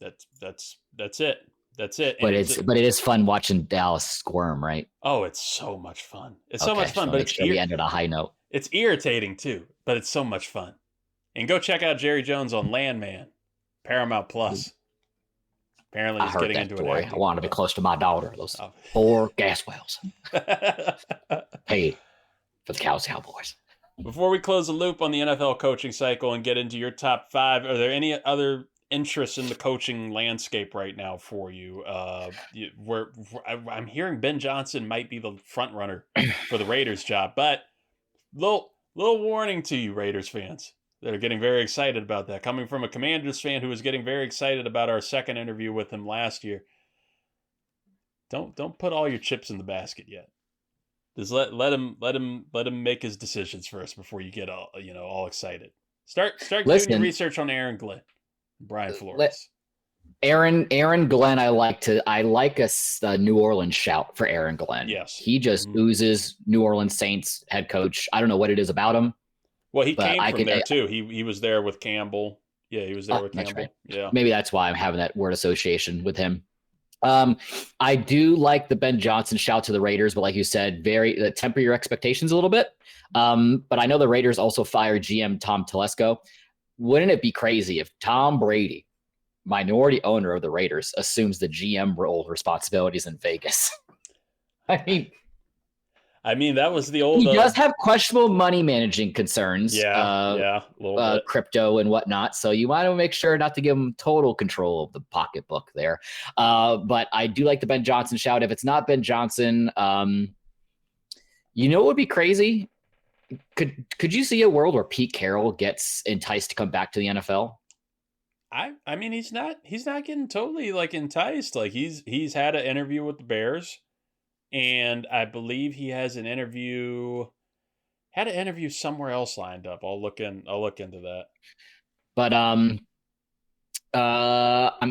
Speaker 1: That's it.
Speaker 3: But it is fun watching Dallas squirm, right?
Speaker 1: Oh, it's so much fun. It's so much fun, but
Speaker 3: we ended on a high note.
Speaker 1: It's irritating too, but it's so much fun. And go check out Jerry Jones on Landman, Paramount Plus. Apparently, he's getting into it.
Speaker 3: I want to be close to my daughter. Those 4 gas wells. Paid for the Cowboys.
Speaker 1: Before we close the loop on the NFL coaching cycle and get into your top 5, are there any other interests in the coaching landscape right now for you? I'm hearing Ben Johnson might be the front runner for the Raiders job, but little warning to you, Raiders fans that are getting very excited about that. Coming from a Commanders fan who was getting very excited about our second interview with him last year. Don't put all your chips in the basket yet. Just let him make his decisions first before you get all excited. Start doing your research on Aaron Glenn, Brian Flores.
Speaker 3: Aaron Glenn, I like a New Orleans shout for Aaron Glenn.
Speaker 1: Yes,
Speaker 3: he just oozes New Orleans Saints head coach. I don't know what it is about him.
Speaker 1: Well, he came from there too. He was there with Campbell. Yeah, he was there with Campbell. Right. Yeah, maybe
Speaker 3: that's why I'm having that word association with him. I do like the Ben Johnson shout to the Raiders, but like you said, temper your expectations a little bit. But I know the Raiders also fired GM Tom Telesco. Wouldn't it be crazy if Tom Brady, minority owner of the Raiders, assumes the GM role responsibilities in Vegas?
Speaker 1: I mean, that was the old.
Speaker 3: He does have questionable money managing concerns.
Speaker 1: A little bit.
Speaker 3: Crypto and whatnot. So you want to make sure not to give him total control of the pocketbook there. But I do like the Ben Johnson shout. If it's not Ben Johnson, what would be crazy? Could you see a world where Pete Carroll gets enticed to come back to the NFL?
Speaker 1: I mean, he's not getting totally enticed. He's had an interview with the Bears. And I believe he has had an interview somewhere else lined up. I'll look into that.
Speaker 3: But I'm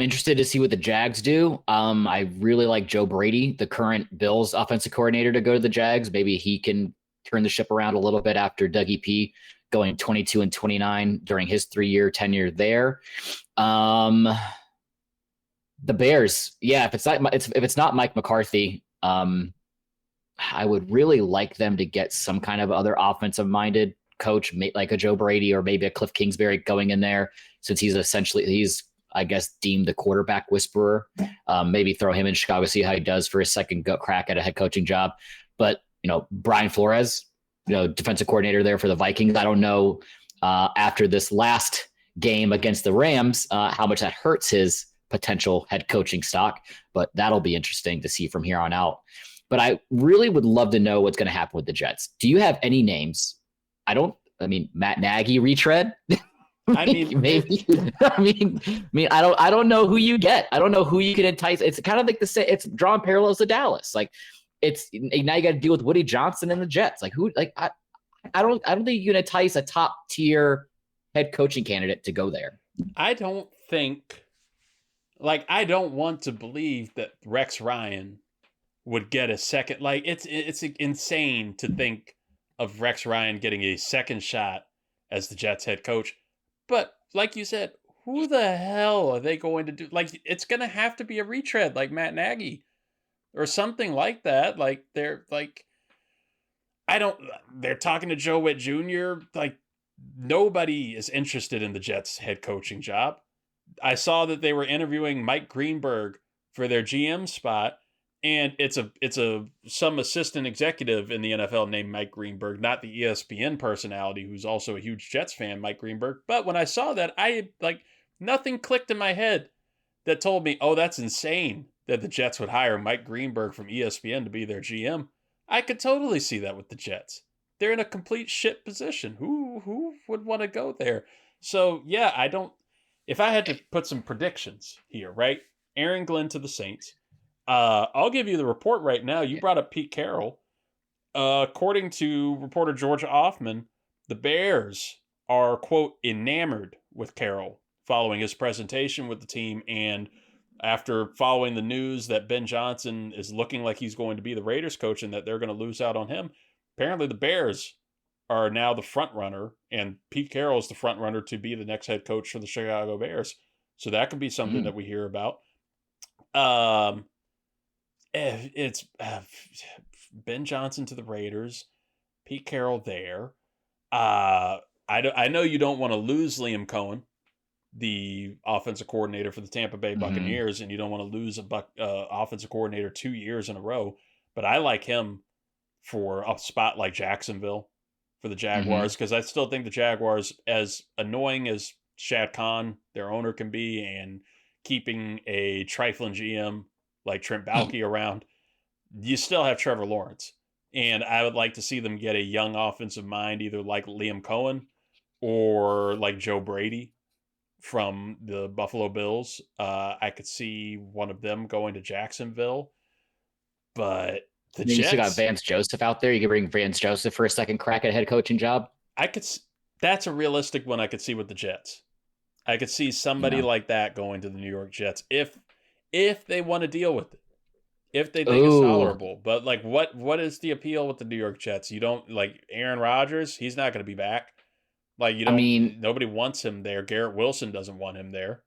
Speaker 3: interested to see what the Jags do. I really like Joe Brady, the current Bills offensive coordinator, to go to the Jags. Maybe he can turn the ship around a little bit after Dougie P going 22-29 during his 3-year tenure there. The Bears, if it's not Mike McCarthy, I would really like them to get some kind of other offensive-minded coach, like a Joe Brady or maybe a Cliff Kingsbury going in there, since he's I guess deemed the quarterback whisperer. Maybe throw him in Chicago, see how he does for his second crack at a head coaching job. But Brian Flores, defensive coordinator there for the Vikings. I don't know after this last game against the Rams how much that hurts his potential head coaching stock, but that'll be interesting to see from here on out. But I really would love to know what's going to happen with the Jets. Do you have any names? Matt Nagy retread?
Speaker 1: I mean,
Speaker 3: maybe. I don't know who you get. I don't know who you can entice. It's kind of like it's drawing parallels to Dallas. Like it's now you got to deal with Woody Johnson and the Jets. Like who? Like I don't think you can entice a top tier head coaching candidate to go there.
Speaker 1: I don't think, like, I don't want to believe that Rex Ryan would get a second. Like, it's insane to think of Rex Ryan getting a second shot as the Jets head coach. But like you said, who the hell are they going to do? Like, it's going to have to be a retread like Matt Nagy or something like that. Like, they're talking to Joe Witt Jr. Like, nobody is interested in the Jets head coaching job. I saw that they were interviewing Mike Greenberg for their GM spot, and it's some assistant executive in the NFL named Mike Greenberg, not the ESPN personality who's also a huge Jets fan, Mike Greenberg. But when I saw that, nothing clicked in my head that told me, oh, that's insane that the Jets would hire Mike Greenberg from ESPN to be their GM. I could totally see that with the Jets. They're in a complete shit position. Who would want to go there? So, yeah, if I had to put some predictions here, right? Aaron Glenn to the Saints. I'll give you the report right now. You brought up Pete Carroll. According to reporter Georgia Offman, the Bears are, quote, enamored with Carroll following his presentation with the team and after following the news that Ben Johnson is looking like he's going to be the Raiders coach and that they're going to lose out on him. Apparently the Bears are now the front runner, and Pete Carroll is the front runner to be the next head coach for the Chicago Bears. So that could be something that we hear about. It's Ben Johnson to the Raiders, Pete Carroll there. I know you don't want to lose Liam Cohen, the offensive coordinator for the Tampa Bay Buccaneers, and you don't want to lose a offensive coordinator 2 years in a row. But I like him for a spot like Jacksonville for the Jaguars, because I still think the Jaguars, as annoying as Shad Khan, their owner, can be, and keeping a trifling GM like Trent Baalke around, you still have Trevor Lawrence. And I would like to see them get a young offensive mind, either like Liam Cohen or like Joe Brady from the Buffalo Bills. I could see one of them going to Jacksonville, but the Jets,
Speaker 3: you still got Vance Joseph out there. You could bring Vance Joseph for a second crack at a head coaching job.
Speaker 1: That's a realistic one I could see with the Jets. I could see somebody like that going to the New York Jets if they want to deal with it, if they think it's tolerable. But like, what is the appeal with the New York Jets? You don't like Aaron Rodgers. He's not going to be back. Like, you don't, nobody wants him there. Garrett Wilson doesn't want him there.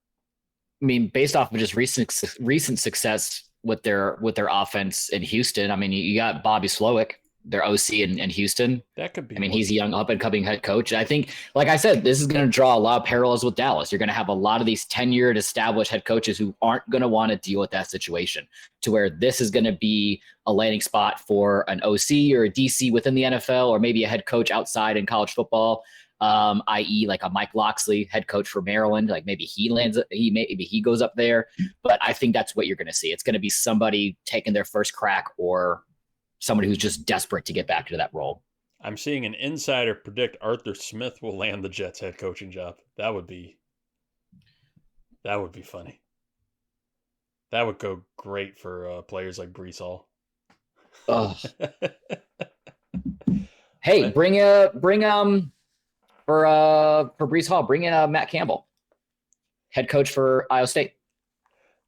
Speaker 3: I mean, based off of just recent success with their offense in Houston, I mean, you got Bobby Slowick, their OC in Houston.
Speaker 1: That could be.
Speaker 3: I mean, he's a young up-and-coming head coach. I think, like I said, this is going to draw a lot of parallels with Dallas. You're going to have a lot of these tenured, established head coaches who aren't going to want to deal with that situation, to where this is going to be a landing spot for an OC or a DC within the NFL, or maybe a head coach outside in college football, i.e. like a Mike Locksley, head coach for Maryland. Like maybe he goes up there. But I think that's what you're going to see. It's going to be somebody taking their first crack, or somebody who's just desperate to get back to that role.
Speaker 1: I'm seeing an insider predict Arthur Smith will land the Jets head coaching job. That would be funny. That would go great for players like Breece Hall.
Speaker 3: Hey, bring for Breece Hall, bring in Matt Campbell, head coach for Iowa State.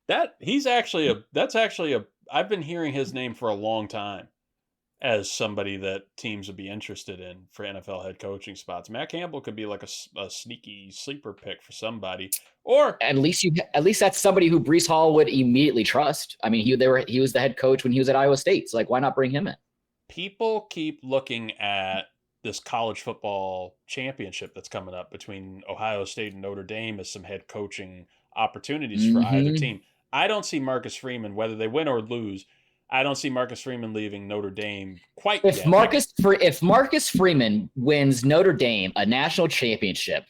Speaker 1: That's actually I've been hearing his name for a long time as somebody that teams would be interested in for NFL head coaching spots. Matt Campbell could be like a sneaky sleeper pick for somebody, or
Speaker 3: at least that's somebody who Breece Hall would immediately trust. I mean, he was the head coach when he was at Iowa State, so like, why not bring him in?
Speaker 1: People keep looking at this college football championship that's coming up between Ohio State and Notre Dame as some head coaching opportunities for either team. I don't see Marcus Freeman, whether they win or lose, I don't see Marcus Freeman leaving Notre Dame quite yet.
Speaker 3: If Marcus Freeman wins Notre Dame a national championship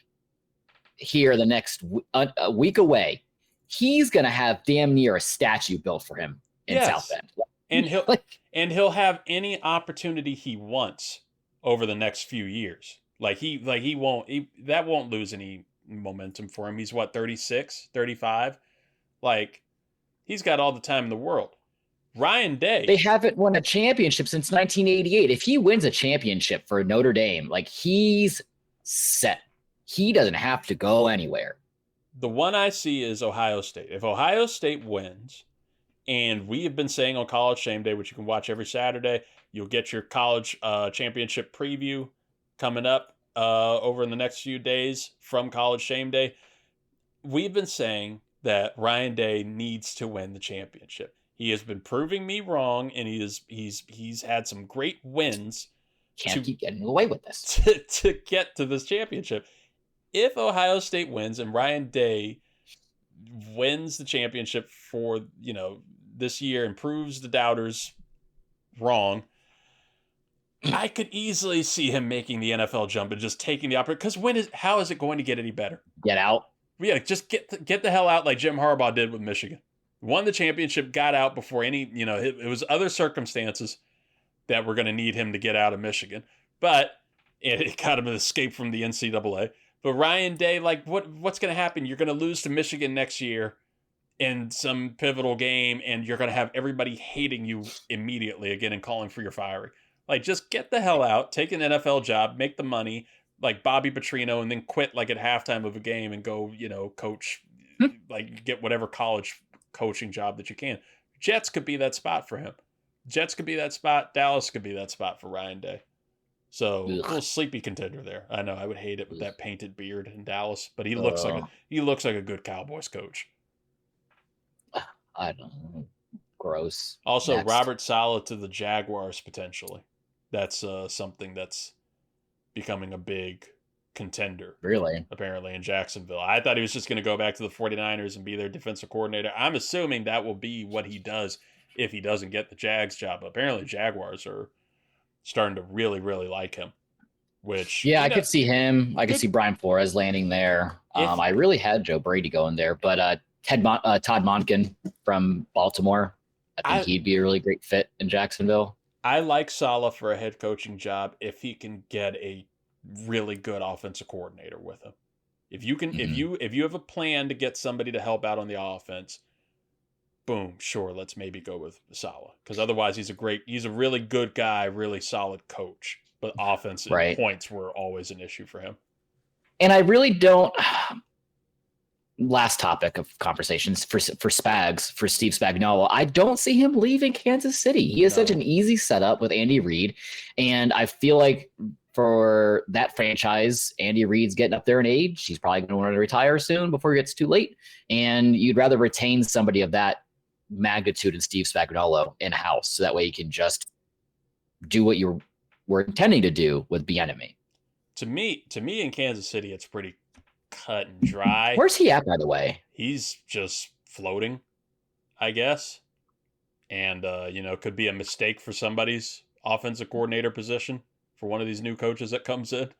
Speaker 3: here the next a week away, he's going to have damn near a statue built for him in South Bend.
Speaker 1: And he'll have any opportunity he wants over the next few years. That won't lose any momentum for him. He's what, 36, 35? Like, he's got all the time in the world. Ryan Day.
Speaker 3: They haven't won a championship since 1988. If he wins a championship for Notre Dame, like, he's set. He doesn't have to go anywhere.
Speaker 1: The one I see is Ohio State. If Ohio State wins, and we have been saying on College Shame Day, which you can watch every Saturday, you'll get your college championship preview coming up over in the next few days from College Shame Day. We've been saying that Ryan Day needs to win the championship. He has been proving me wrong, and he's had some great wins.
Speaker 3: Can't keep getting away with this.
Speaker 1: To get to this championship. If Ohio State wins and Ryan Day wins the championship for, this year and proves the doubters wrong, I could easily see him making the NFL jump and just taking the opportunity. Because how is it going to get any better?
Speaker 3: Get out.
Speaker 1: Yeah, just get the hell out like Jim Harbaugh did with Michigan. Won the championship, got out before any, it was other circumstances that were going to need him to get out of Michigan. But it got him an escape from the NCAA. But Ryan Day, like, what's going to happen? You're going to lose to Michigan next year in some pivotal game, and you're going to have everybody hating you immediately again and calling for your firing. Like, just get the hell out, take an NFL job, make the money, like Bobby Petrino, and then quit like at halftime of a game and go, coach, like get whatever college coaching job that you can. Jets could be that spot for him. Jets could be that spot. Dallas could be that spot for Ryan Day. So a little sleepy contender there. I know I would hate it with that painted beard in Dallas, but he looks like a good Cowboys coach.
Speaker 3: I don't know. Gross.
Speaker 1: Also,
Speaker 3: Next.
Speaker 1: Robert Saleh to the Jaguars potentially. That's something that's becoming a big contender.
Speaker 3: Really?
Speaker 1: Apparently in Jacksonville. I thought he was just going to go back to the 49ers and be their defensive coordinator. I'm assuming that will be what he does if he doesn't get the Jags job. Apparently Jaguars are starting to really, really like him. Which
Speaker 3: I could see him. I could see Brian Flores landing there. I really had Joe Brady going there, but Todd Monken from Baltimore, I think he'd be a really great fit in Jacksonville.
Speaker 1: I like Saleh for a head coaching job if he can get a really good offensive coordinator with him. If you can, if you have a plan to get somebody to help out on the offense, boom, sure, let's maybe go with Saleh. Because otherwise, he's a really good guy, really solid coach. But offense and points were always an issue for him.
Speaker 3: And I really don't. Last topic of conversations for Steve Spagnuolo. I don't see him leaving Kansas City. He is such an easy setup with Andy Reid. And I feel like for that franchise, Andy Reid's getting up there in age. He's probably going to want to retire soon before it gets too late. And you'd rather retain somebody of that magnitude in Steve Spagnuolo in-house. So that way you can just do what you were intending to do with Bieniemy.
Speaker 1: To me in Kansas City, it's pretty cut and dry.
Speaker 3: Where's he at, by the way?
Speaker 1: He's just floating, I guess. And, could be a mistake for somebody's offensive coordinator position for one of these new coaches that comes in.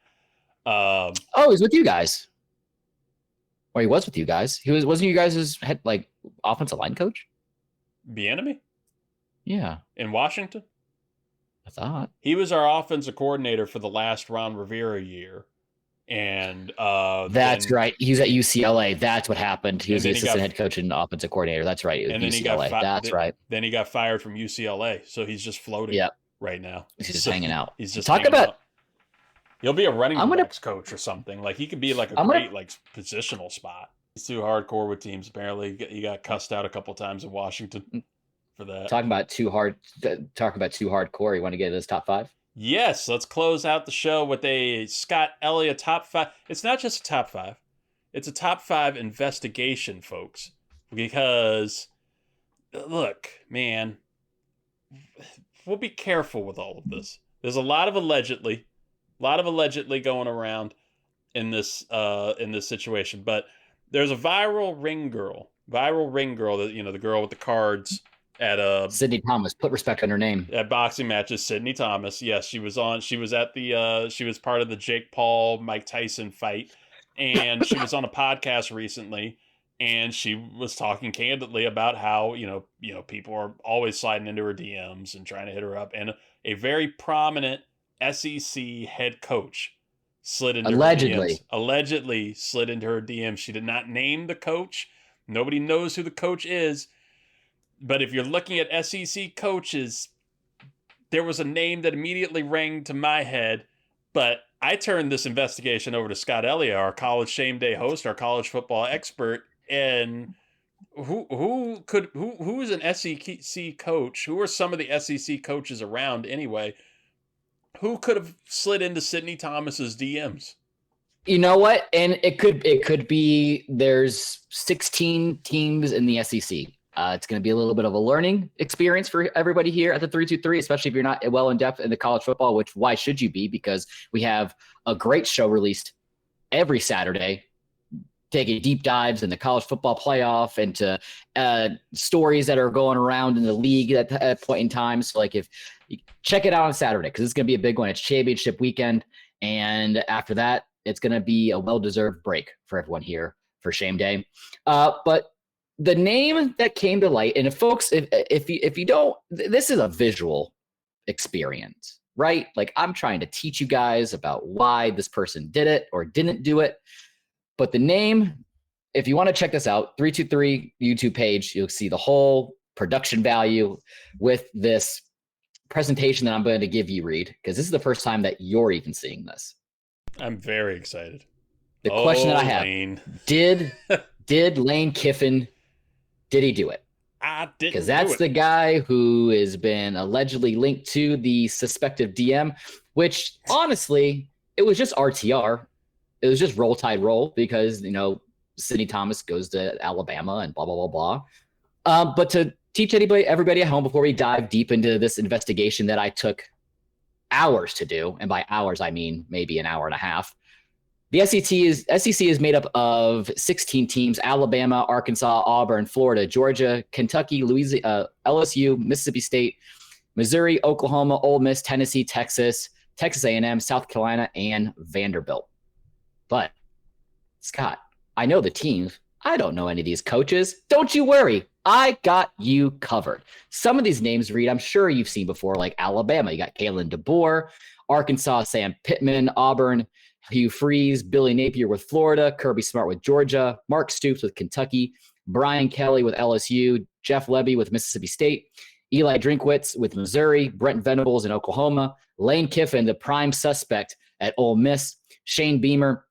Speaker 3: He's with you guys. Or he was with you guys. Wasn't you guys' head, offensive line coach?
Speaker 1: Bieniemy?
Speaker 3: Yeah.
Speaker 1: In Washington?
Speaker 3: I thought.
Speaker 1: He was our offensive coordinator for the last Ron Rivera year. And
Speaker 3: that's right. He was at UCLA. That's what happened. He was the assistant head coach and offensive coordinator. That's right.
Speaker 1: And then
Speaker 3: UCLA. That's right.
Speaker 1: Then he got fired from UCLA, so he's just floating right now.
Speaker 3: He's just hanging out.
Speaker 1: He's just
Speaker 3: talk about.
Speaker 1: He'll be a running backs coach or something. Like he could be like a great positional spot. He's too hardcore with teams. Apparently, he got cussed out a couple times in Washington for that.
Speaker 3: Talking about too hardcore. You want to get this top 5?
Speaker 1: Yes, let's close out the show with a Scott Ellia top 5. It's not just a top 5. It's a top 5 investigation, folks. Because, look, man, we'll be careful with all of this. There's a lot of allegedly going around in this situation. But there's a viral ring girl that, the girl with the cards at
Speaker 3: Sydney Thomas. Put respect on her name.
Speaker 1: At boxing matches, Sydney Thomas. Yes, she was part of the Jake Paul Mike Tyson fight, and she was on a podcast recently, and she was talking candidly about how people are always sliding into her DMs and trying to hit her up, and a very prominent SEC head coach slid into
Speaker 3: Allegedly.
Speaker 1: her DMs. Allegedly slid into her DMs. She did not name the coach. Nobody knows who the coach is. But if you're looking at SEC coaches, there was a name that immediately rang to my head. But I turned this investigation over to Scott Ellia, our college shame day host, our college football expert, and who is an SEC coach? Who are some of the SEC coaches around anyway? Who could have slid into Sidney Thomas's DMs?
Speaker 3: You know what? And it could be there's 16 teams in the SEC. It's going to be a little bit of a learning experience for everybody here at the 323, especially if you're not well in depth in the college football, which why should you be? Because we have a great show released every Saturday, taking deep dives in the college football playoff and to stories that are going around in the league at that point in time. So like if you check it out on Saturday, because it's going to be a big one. It's championship weekend. And after that, it's going to be a well-deserved break for everyone here for Shame Day. But the name that came to light, and if folks, if you don't, this is a visual experience, right? Like I'm trying to teach you guys about why this person did it or didn't do it. But the name, if you want to check this out, 323 YouTube page, you'll see the whole production value with this presentation that I'm going to give you, Reed, because this is the first time that you're even seeing this.
Speaker 1: I'm very excited.
Speaker 3: The question that I have,
Speaker 1: Lane.
Speaker 3: did Lane Kiffin, did he do it?
Speaker 1: I didn't.
Speaker 3: Because that's the guy who has been allegedly linked to the suspected DM, which honestly, it was just RTR. It was just roll tide roll because, you know, Sidney Thomas goes to Alabama and blah, blah, blah, blah. But to teach everybody at home before we dive deep into this investigation that I took hours to do, and by hours, I mean maybe an hour and a half. The SEC is made up of 16 teams: Alabama, Arkansas, Auburn, Florida, Georgia, Kentucky, Louisiana, LSU, Mississippi State, Missouri, Oklahoma, Ole Miss, Tennessee, Texas A&M, South Carolina, and Vanderbilt. But Scott, I know the teams. I don't know any of these coaches. Don't you worry. I got you covered. Some of these names, Reed, I'm sure you've seen before, like Alabama. You got Kalen DeBoer, Arkansas, Sam Pittman, Auburn, Hugh Freeze, Billy Napier with Florida, Kirby Smart with Georgia, Mark Stoops with Kentucky, Brian Kelly with LSU, Jeff Lebby with Mississippi State, Eli Drinkwitz with Missouri, Brent Venables in Oklahoma, Lane Kiffin, the prime suspect at Ole Miss, Shane Beamer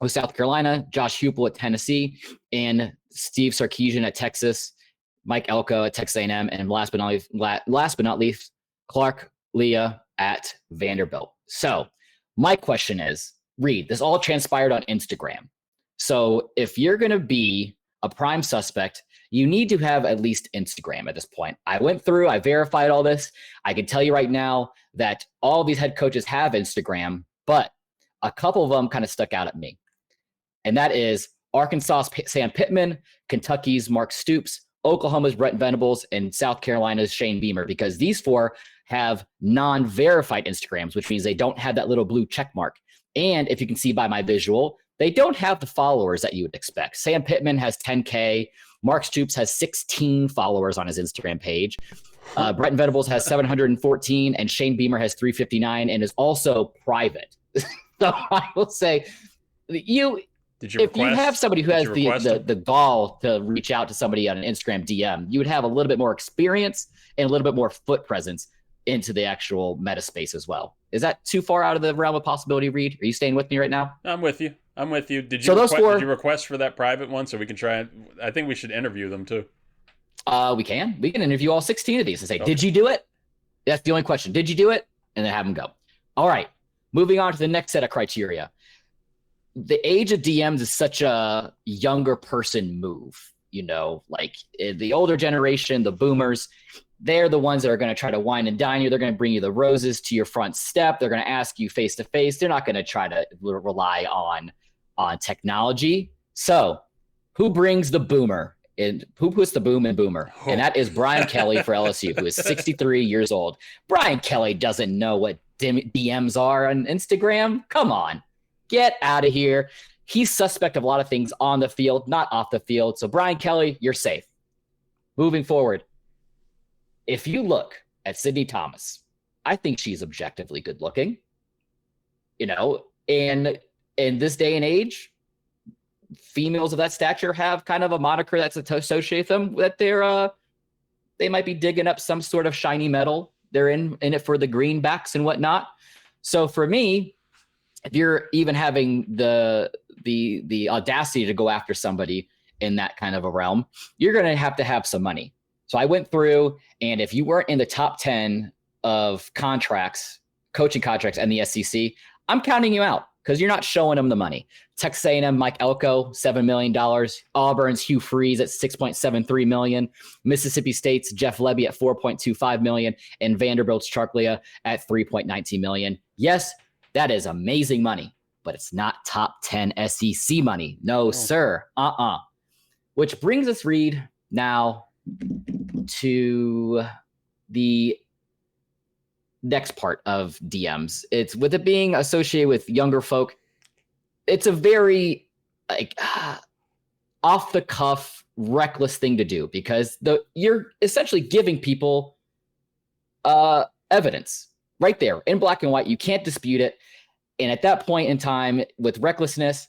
Speaker 3: with South Carolina, Josh Heupel at Tennessee, and Steve Sarkisian at Texas, Mike Elko at Texas A&M, and last but not least, Clark Leah at Vanderbilt. So my question is, Reed, this all transpired on Instagram. So if you're going to be a prime suspect, you need to have at least Instagram at this point. I went through, I verified all this. I can tell you right now that all these head coaches have Instagram, but a couple of them kind of stuck out at me. And that is Arkansas's Sam Pittman, Kentucky's Mark Stoops, Oklahoma's Brent Venables, and South Carolina's Shane Beamer, because these four have non-verified Instagrams, which means they don't have that little blue check mark. And if you can see by my visual, they don't have the followers that you would expect. Sam Pittman has 10K. Mark Stoops has 16 followers on his Instagram page. Brent Venables has 714, and Shane Beamer has 359 and is also private. So I will say, if you have somebody who has the gall to reach out to somebody on an Instagram DM, you would have a little bit more experience and a little bit more foot presence into the actual meta space as well. Is that too far out of the realm of possibility, Reed? Are you staying with me right now?
Speaker 1: I'm with you. Did you request for that private one so we can try it? I think we should interview them too.
Speaker 3: We can interview all 16 of these and say, okay, did you do it? That's the only question. Did you do it? And then have them go. All right. Moving on to the next set of criteria. The age of DMs is such a younger person move, you know, like the older generation, the boomers, they're the ones that are going to try to wine and dine you. They're going to bring you the roses to your front step. They're going to ask you face to face. They're not going to try to rely on technology. So who brings the boomer? And who puts the boom in boomer? And that is Brian Kelly for LSU, who is 63 years old. Brian Kelly doesn't know what DMs are on Instagram. Come on, get out of here. He's suspect of a lot of things on the field, not off the field. So Brian Kelly, you're safe. Moving forward, if you look at Sidney Thomas, I think she's objectively good looking. You know, And in this day and age, females of that stature have kind of a moniker that's associated with them that they might be digging up some sort of shiny metal. They're in it for the greenbacks and whatnot. So for me, if you're even having the audacity to go after somebody in that kind of a realm, you're going to have some money. So I went through, and if you weren't in the top 10 of contracts, coaching contracts in the SEC, I'm counting you out because you're not showing them the money. Texas A&M Mike Elko, $7 million. Auburn's Hugh Freeze at $6.73 million. Mississippi State's Jeff Lebby at $4.25 million. And Vanderbilt's Chark Leah at $3.19 million. Yes, that is amazing money, but it's not top 10 SEC money. No, sir. Which brings us, Reed, now to the next part of DMs. It's with it being associated with younger folk. It's a very off the cuff, reckless thing to do because you're essentially giving people evidence right there in black and white. You can't dispute it. And at that point in time, with recklessness,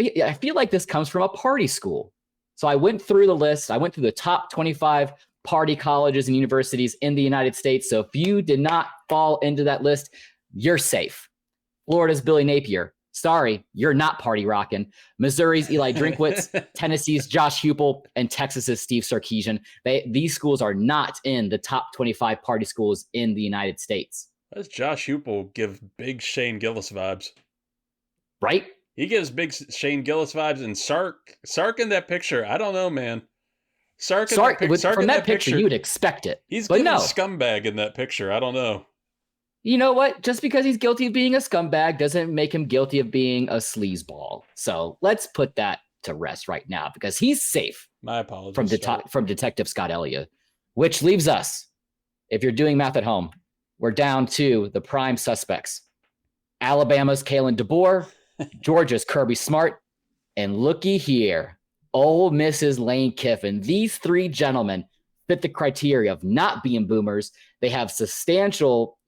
Speaker 3: I feel like this comes from a party school. So I went through the list. I went through the top 25 party colleges and universities in the United States. So if you did not fall into that list, you're safe. Florida's Billy Napier. Sorry, you're not party rocking. Missouri's Eli Drinkwitz, Tennessee's Josh Heupel, and Texas's Steve Sarkisian. These schools are not in the top 25 party schools in the United States.
Speaker 1: Does Josh Heupel give big Shane Gillis vibes?
Speaker 3: Right?
Speaker 1: He gives big Shane Gillis vibes, and Sark in that picture. I don't know, man. Sark
Speaker 3: from that picture, you would expect it.
Speaker 1: He's giving scumbag in that picture. I don't know.
Speaker 3: You know what? Just because he's guilty of being a scumbag doesn't make him guilty of being a sleazeball. So let's put that to rest right now because he's safe.
Speaker 1: My apologies.
Speaker 3: From Detective Scott Ellia, which leaves us, if you're doing math at home, we're down to the prime suspects. Alabama's Kalen DeBoer, Georgia's Kirby Smart, and looky here, Ole Miss's Lane Kiffin. These three gentlemen fit the criteria of not being boomers. They have substantial,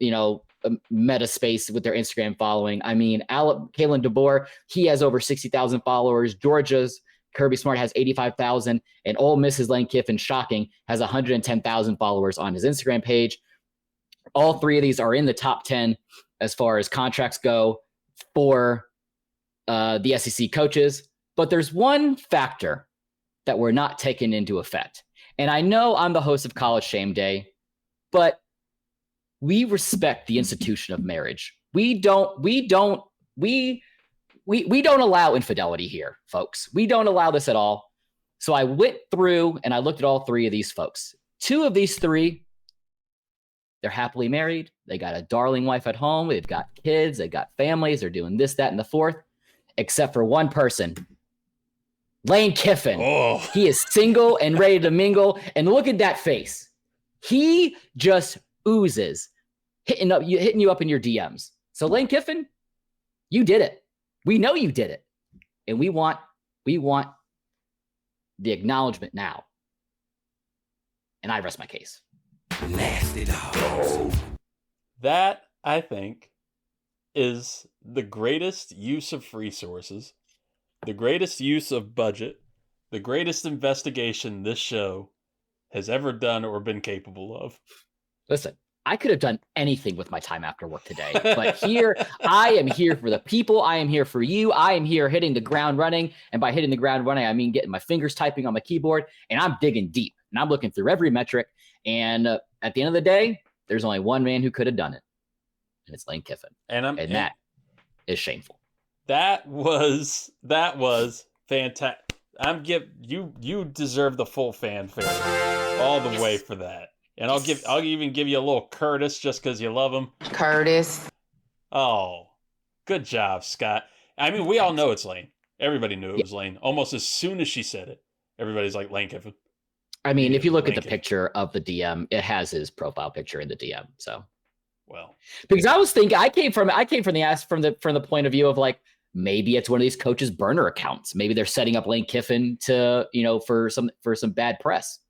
Speaker 3: meta space with their Instagram following. I mean, Kalen DeBoer, he has over 60,000 followers. Georgia's Kirby Smart has 85,000, and Ole Miss's Lane Kiffin, shocking, has 110,000 followers on his Instagram page. All three of these are in the top 10 as far as contracts go for the SEC coaches. But there's one factor that we're not taking into effect. And I know I'm the host of College Shame Day, but we respect the institution of marriage. We don't allow infidelity here, folks. We don't allow this at all. So I went through and I looked at all three of these folks. Two of these three, they're happily married. They got a darling wife at home. They've got kids. They've got families. They're doing this, that, and the fourth, except for one person. Lane Kiffin.
Speaker 1: Oh.
Speaker 3: He is single and ready to mingle. And look at that face. He just oozes, hitting you up in your DMs. So Lane Kiffin, you did it. We know you did it. And we want the acknowledgement now. And I rest my case.
Speaker 10: Nasty dogs.
Speaker 1: That, I think, is the greatest use of resources, the greatest use of budget, the greatest investigation this show has ever done or been capable of.
Speaker 3: Listen, I could have done anything with my time after work today, but here, I am here for the people. I am here for you. I am here hitting the ground running. And by hitting the ground running, I mean getting my fingers typing on my keyboard, and I'm digging deep, and I'm looking through every metric. And at the end of the day, there's only one man who could have done it, and it's Lane Kiffin. And that is shameful. That
Speaker 1: was fantastic. You deserve the full fanfare all the way for that. And I'll even give you a little Curtis just because you love him.
Speaker 11: Curtis.
Speaker 1: Oh, good job, Scott. I mean, we all know it's Lane. Everybody knew it was Lane. Almost as soon as she said it, everybody's like, Lane Kiffin.
Speaker 3: I mean, if you look at the picture of the DM, it has his profile picture in the DM. So,
Speaker 1: well,
Speaker 3: because I was thinking, I came from the point of view of like, maybe it's one of these coaches' burner accounts. Maybe they're setting up Lane Kiffin to, for some bad press.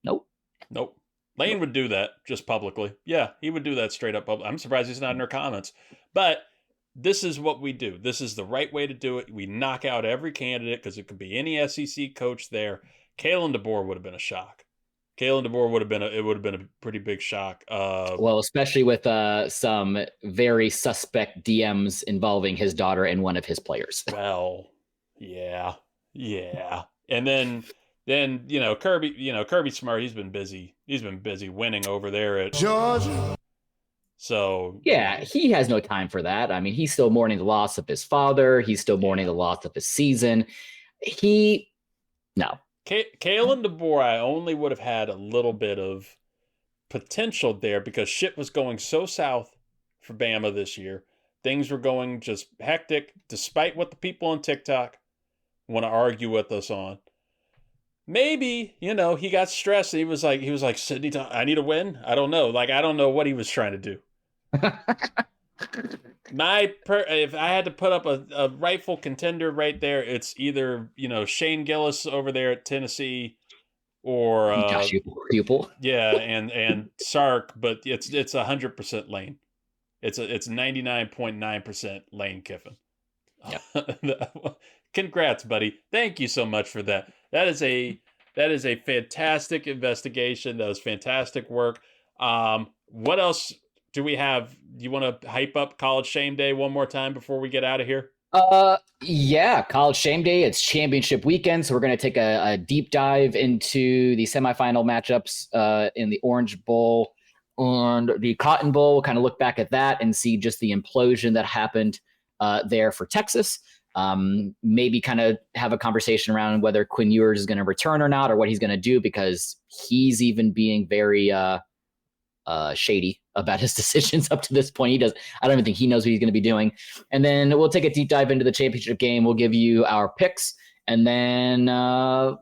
Speaker 3: Nope.
Speaker 1: Lane would do that just publicly. Yeah, he would do that straight up. I'm surprised he's not in her comments. But this is what we do. This is the right way to do it. We knock out every candidate because it could be any SEC coach there. Kalen DeBoer would have been a shock. Kalen DeBoer would have been a pretty big shock.
Speaker 3: Well, especially with some very suspect DMs involving his daughter and one of his players.
Speaker 1: Well, yeah. And then Kirby Smart, he's been busy winning over there at
Speaker 5: Georgia.
Speaker 1: So
Speaker 3: yeah, he has no time for that. I mean, he's still mourning the loss of his father. He's still mourning the loss of his season. No.
Speaker 1: Kalen DeBoer, I only would have had a little bit of potential there because shit was going so south for Bama this year. Things were going just hectic, despite what the people on TikTok want to argue with us on. Maybe, he got stressed. He was like, Sydney, I need a win. I don't know. I don't know what he was trying to do. If I had to put up a rightful contender right there, it's either Shane Gillis over there at Tennessee, or
Speaker 3: Pupil.
Speaker 1: Yeah, and Sark, but it's 100% Lane. It's 99.9% Lane Kiffin.
Speaker 3: Yeah.
Speaker 1: Congrats, buddy. Thank you so much for that. That is a fantastic investigation. That was fantastic work. What else do we have? Do you want to hype up College Shame Day one more time before we get out of here?
Speaker 3: Yeah, College Shame Day. It's championship weekend, so we're going to take a deep dive into the semifinal matchups in the Orange Bowl and the Cotton Bowl. We'll kind of look back at that and see just the implosion that happened there for Texas. Maybe kind of have a conversation around whether Quinn Ewers is going to return or not, or what he's going to do, because he's even being very shady about his decisions up to this point. I don't even think he knows what he's going to be doing. And then we'll take a deep dive into the championship game. We'll give you our picks, and then I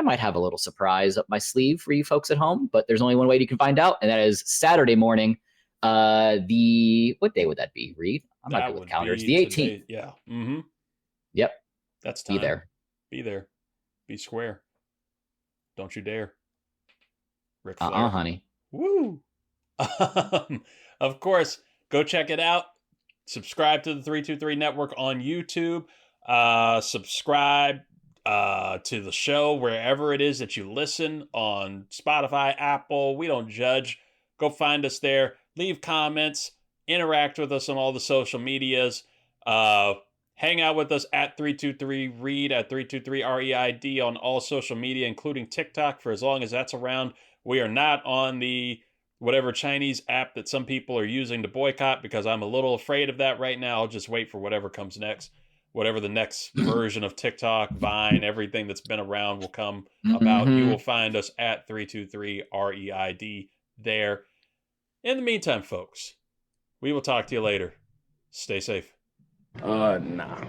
Speaker 3: might have a little surprise up my sleeve for you folks at home, but there's only one way you can find out, and that is Saturday morning. What day would that be, Reed? I'm not good with calendars. The 18th.
Speaker 1: Today. Yeah. Mm-hmm.
Speaker 3: Yep.
Speaker 1: That's time.
Speaker 3: Be there.
Speaker 1: Be square. Don't you dare. Ric Flair.
Speaker 3: Honey.
Speaker 1: Woo. Of course, go check it out. Subscribe to the 323 Network on YouTube. Subscribe to the show wherever it is that you listen, on Spotify, Apple. We don't judge. Go find us there. Leave comments. Interact with us on all the social medias. Hang out with us at 323 Reed, at 323 REID on all social media, including TikTok, for as long as that's around. We are not on the whatever Chinese app that some people are using to boycott, because I'm a little afraid of that right now. I'll just wait for whatever comes next. Whatever the next version of TikTok, Vine, everything that's been around will come about. You will find us at 323 REID there. In the meantime, folks, we will talk to you later. Stay safe.
Speaker 7: Nah.